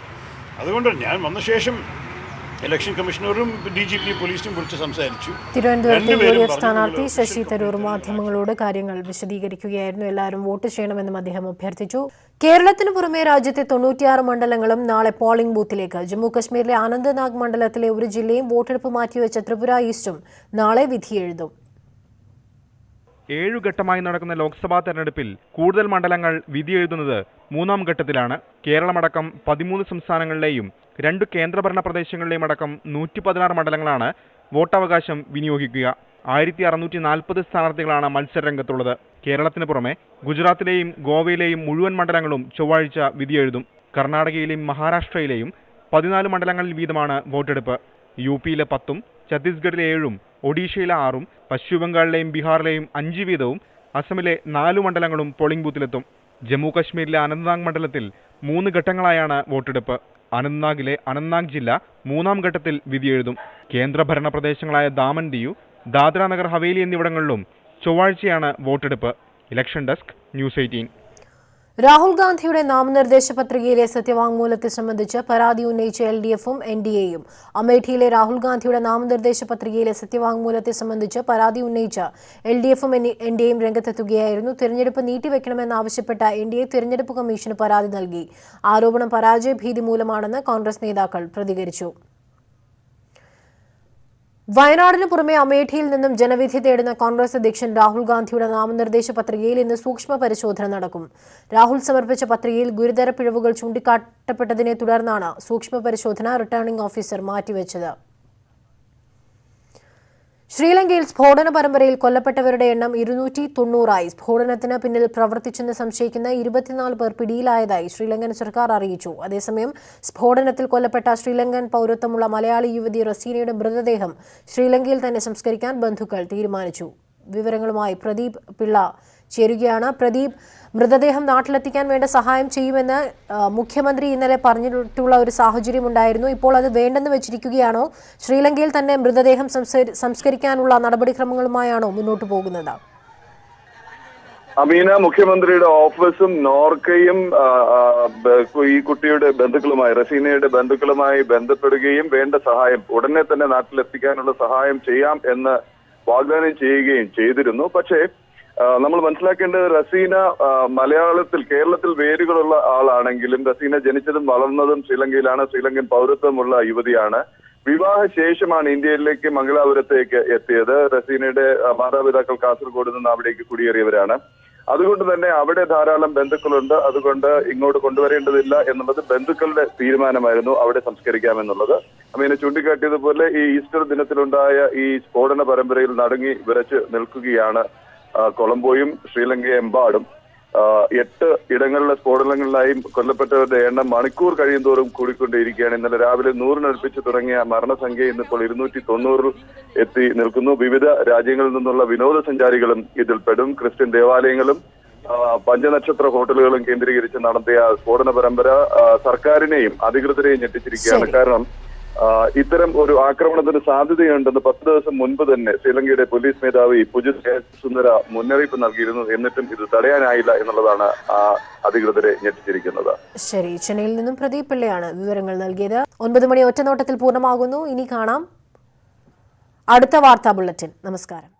അതുകൊണ്ട് ഞാൻ വന്ന ശേഷം ഇലക്ഷൻ കമ്മീഷണറും DGP പോലീസിനും കുറിച്ച് സംസാരിച്ചു. തിരുവനന്തപുരത്തെ UDF സ്ഥാനാർത്ഥി ശശി തരൂർ മാധ്യമങ്ങളോട് കാര്യങ്ങൾ വിശദീകരിക്കുകയായിരുന്നു. എല്ലാവരും വോട്ട് ചെയ്യണമെന്നും അദ്ദേഹം അഭ്യർത്ഥിച്ചു. കേരളത്തിന് പുറമെ രാജ്യത്തെ 96 മണ്ഡലങ്ങളും നാളെ പോളിംഗ് ബൂത്തിലേക്ക്. ജമ്മു കശ്മീരിലെ അനന്ത്നാഗ് മണ്ഡലത്തിലെ ഒരു ജില്ലയും വോട്ടെടുപ്പ് മാറ്റിവെച്ച ത്രിപുര ഈസ്റ്റും നാളെ വിധിയെഴുതും. 7 ഘട്ടമായി നടക്കുന്ന ലോക്സഭാ തെരഞ്ഞെടുപ്പിൽ കൂടുതൽ മണ്ഡലങ്ങൾ വിധിയെഴുതുന്നത് 3ാം ഘട്ടത്തിലാണ്. കേരളമടക്കം 13 സംസ്ഥാനങ്ങളിലെയും 2 കേന്ദ്രഭരണ പ്രദേശങ്ങളിലെയും അടക്കം 116 മണ്ഡലങ്ങളാണ് വോട്ടവകാശം വിനിയോഗിക്കുക. 1640 സ്ഥാനാർത്ഥികളാണ് മത്സരരംഗത്തുള്ളത്. കേരളത്തിന് പുറമെ ഗുജറാത്തിലെയും ഗോവയിലെയും മുഴുവൻ മണ്ഡലങ്ങളും ചൊവ്വാഴ്ച വിധിയെഴുതും. കർണാടകയിലെയും മഹാരാഷ്ട്രയിലെയും 14 മണ്ഡലങ്ങളിൽ വീതമാണ് വോട്ടെടുപ്പ്. UPയിലെ 10ഉം ഛത്തീസ്ഗഡിലെ 7ഉം ഒഡീഷയിലെ 6ഉം പശ്ചിമബംഗാളിലെയും ബീഹാറിലെയും 5 വീതവും അസമിലെ 4 മണ്ഡലങ്ങളും പോളിംഗ് ബൂത്തിലെത്തും. ജമ്മു കശ്മീരിലെ അനന്ത്നാഗ് മണ്ഡലത്തിൽ 3 ഘട്ടങ്ങളായാണ് വോട്ടെടുപ്പ്. അനന്ത്നാഗിലെ അനന്ത്നാഗ് ജില്ല 3ാം ഘട്ടത്തിൽ വിധിയെഴുതും. കേന്ദ്രഭരണ പ്രദേശങ്ങളായ ദാമൻ ദിയു, ദാദ്ര നഗർ ഹവേലി എന്നിവിടങ്ങളിലും ചൊവ്വാഴ്ചയാണ് വോട്ടെടുപ്പ്. Election desk, news 18. രാഹുൽ ഗാന്ധിയുടെ നാമനിർദ്ദേശ പത്രികയിലെ സത്യവാങ്മൂലത്തെ സംബന്ധിച്ച് പരാതി ഉന്നയിച്ച LDFും NDAയും. അമേഠിയിലെ രാഹുൽ ഗാന്ധിയുടെ നാമനിർദ്ദേശ പത്രികയിലെ സത്യവാങ്മൂലത്തെ സംബന്ധിച്ച് പരാതി ഉന്നയിച്ച LDFും NDAയും രംഗത്തെത്തുകയായിരുന്നു. തിരഞ്ഞെടുപ്പ് നീട്ടിവെക്കണമെന്നാവശ്യപ്പെട്ട NDA തിരഞ്ഞെടുപ്പ് കമ്മീഷന് പരാതി നൽകി. ആരോപണം പരാജയഭീതി മൂലമാണെന്ന് കോൺഗ്രസ് നേതാക്കൾ പ്രതികരിച്ചു. വയനാടിന് പുറമെ അമേഠിയിൽ നിന്നും ജനവിധി തേടുന്ന കോൺഗ്രസ് അധ്യക്ഷൻ രാഹുൽ ഗാന്ധിയുടെ നാമനിർദ്ദേശ പത്രികയിൽ ഇന്ന് സൂക്ഷ്മ പരിശോധന നടക്കും. രാഹുൽ സമർപ്പിച്ച പത്രികയിൽ ഗുരുതര പിഴവുകൾ ചൂണ്ടിക്കാട്ടപ്പെട്ടതിനെ തുടർന്നാണ് സൂക്ഷ്മ പരിശോധന റിട്ടേണിംഗ് ഓഫീസർ മാറ്റിവെച്ചത്. ശ്രീലങ്കയിൽ സ്ഫോടന പരമ്പരയിൽ കൊല്ലപ്പെട്ടവരുടെ എണ്ണം 290ആയി. സ്ഫോടനത്തിന് പിന്നിൽ പ്രവർത്തിച്ചെന്ന് സംശയിക്കുന്ന 24 പേർ പിടിയിലായതായി ശ്രീലങ്കൻ സർക്കാർ അറിയിച്ചു. അതേസമയം സ്ഫോടനത്തിൽ കൊല്ലപ്പെട്ട ശ്രീലങ്കൻ പൗരത്വമുള്ള മലയാളി യുവതി റസീനയുടെ മൃതദേഹം ശ്രീലങ്കയിൽ തന്നെ സംസ്കരിക്കാൻ ബന്ധുക്കൾ തീരുമാനിച്ചു. വിവരങ്ങളുമായി പ്രദീപ് പിള്ള ചേരുകയാണ്. പ്രദീപ്, മൃതദേഹം നാട്ടിലെത്തിക്കാൻ വേണ്ട സഹായം ചെയ്യുമെന്ന് മുഖ്യമന്ത്രി ഇന്നലെ പറഞ്ഞിട്ടുള്ള ഒരു സാഹചര്യം ഉണ്ടായിരുന്നു. ഇപ്പോൾ അത് വേണ്ടെന്ന് വെച്ചിരിക്കുകയാണോ? ശ്രീലങ്കയിൽ തന്നെ മൃതദേഹം സംസ്കരിക്കാനുള്ള നടപടിക്രമങ്ങളുമായാണോ മുന്നോട്ട് പോകുന്നത്? അമീന, മുഖ്യമന്ത്രിയുടെ ഓഫീസും നോർക്കയും ഈ കുട്ടിയുടെ ബന്ധുക്കളുമായി, റസീനയുടെ ബന്ധുക്കളുമായി ബന്ധപ്പെടുകയും വേണ്ട സഹായം ഉടനെ തന്നെ നാട്ടിലെത്തിക്കാനുള്ള സഹായം ചെയ്യാം എന്ന് വാഗ്ദാനം ചെയ്യുകയും ചെയ്തിരുന്നു. പക്ഷേ നമ്മൾ മനസ്സിലാക്കേണ്ടത്, റസീന കേരളത്തിൽ വേരുകളുള്ള ആളാണെങ്കിലും റസീന ജനിച്ചതും വളർന്നതും ശ്രീലങ്കയിലാണ്. ശ്രീലങ്കൻ പൗരത്വമുള്ള യുവതിയാണ്. വിവാഹശേഷമാണ് ഇന്ത്യയിലേക്ക് മംഗലാപുരത്തേക്ക് എത്തിയത്. റസീനയുടെ മാതാപിതാക്കൾ കാസർഗോഡ് നിന്ന് അവിടേക്ക് കുടിയേറിയവരാണ്. അതുകൊണ്ട് തന്നെ അവിടെ ധാരാളം ബന്ധുക്കളുണ്ട്. അതുകൊണ്ട് ഇങ്ങോട്ട് കൊണ്ടുവരേണ്ടതില്ല എന്നുള്ളത് ബന്ധുക്കളുടെ തീരുമാനമായിരുന്നു, അവിടെ സംസ്കരിക്കാമെന്നുള്ളത്. അമീന ചൂണ്ടിക്കാട്ടിയതുപോലെ ഈ ഈസ്റ്റർ ദിനത്തിലുണ്ടായ ഈ സ്ഫോടന പരമ്പരയിൽ നടുങ്ങി വിറച്ച് നിൽക്കുകയാണ് കൊളംബോയും ശ്രീലങ്കയെമ്പാടും. 8 ഇടങ്ങളിലെ സ്ഫോടനങ്ങളിലായി കൊല്ലപ്പെട്ടവരുടെ എണ്ണം മണിക്കൂർ കഴിയുന്തോറും കൂടിക്കൊണ്ടേയിരിക്കുകയാണ്. ഇന്നലെ രാവിലെ 100-നടുപ്പിച്ച് തുടങ്ങിയ മരണസംഖ്യ ഇന്നിപ്പോൾ 290 എത്തി നിൽക്കുന്നു. വിവിധ രാജ്യങ്ങളിൽ നിന്നുള്ള വിനോദസഞ്ചാരികളും ഇതിൽപ്പെടും. ക്രിസ്ത്യൻ ദേവാലയങ്ങളും പഞ്ചനക്ഷത്ര ഹോട്ടലുകളും കേന്ദ്രീകരിച്ച് നടത്തിയ സ്ഫോടന പരമ്പര സർക്കാരിനെയും അധികൃതരെയും ഞെട്ടിച്ചിരിക്കുകയാണ്. കാരണം ഇത്തരം ഒരു ആക്രമണത്തിന് സാധ്യതയുണ്ടെന്ന് 10 ദിവസം മുൻപ് തന്നെ ശ്രീലങ്കയുടെ പോലീസ് മേധാവി പുജിത് സുന്ദര മുന്നറിയിപ്പ് നൽകിയിരുന്നു. എന്നിട്ടും ഇത് തടയാനായില്ല എന്നുള്ളതാണ് അധികൃതരെ ഞെട്ടിച്ചിരിക്കുന്നത്. ശരി, ചെന്നൈയിൽ നിന്നും പ്രദീപ് പിള്ളയാണ് വിവരങ്ങൾ നൽകിയത്. 9 മണി ഒറ്റനോട്ടത്തിൽ പൂർണ്ണമാകുന്നു. ഇനി കാണാം അടുത്ത വാർത്താ ബുള്ളറ്റിൻ. നമസ്കാരം.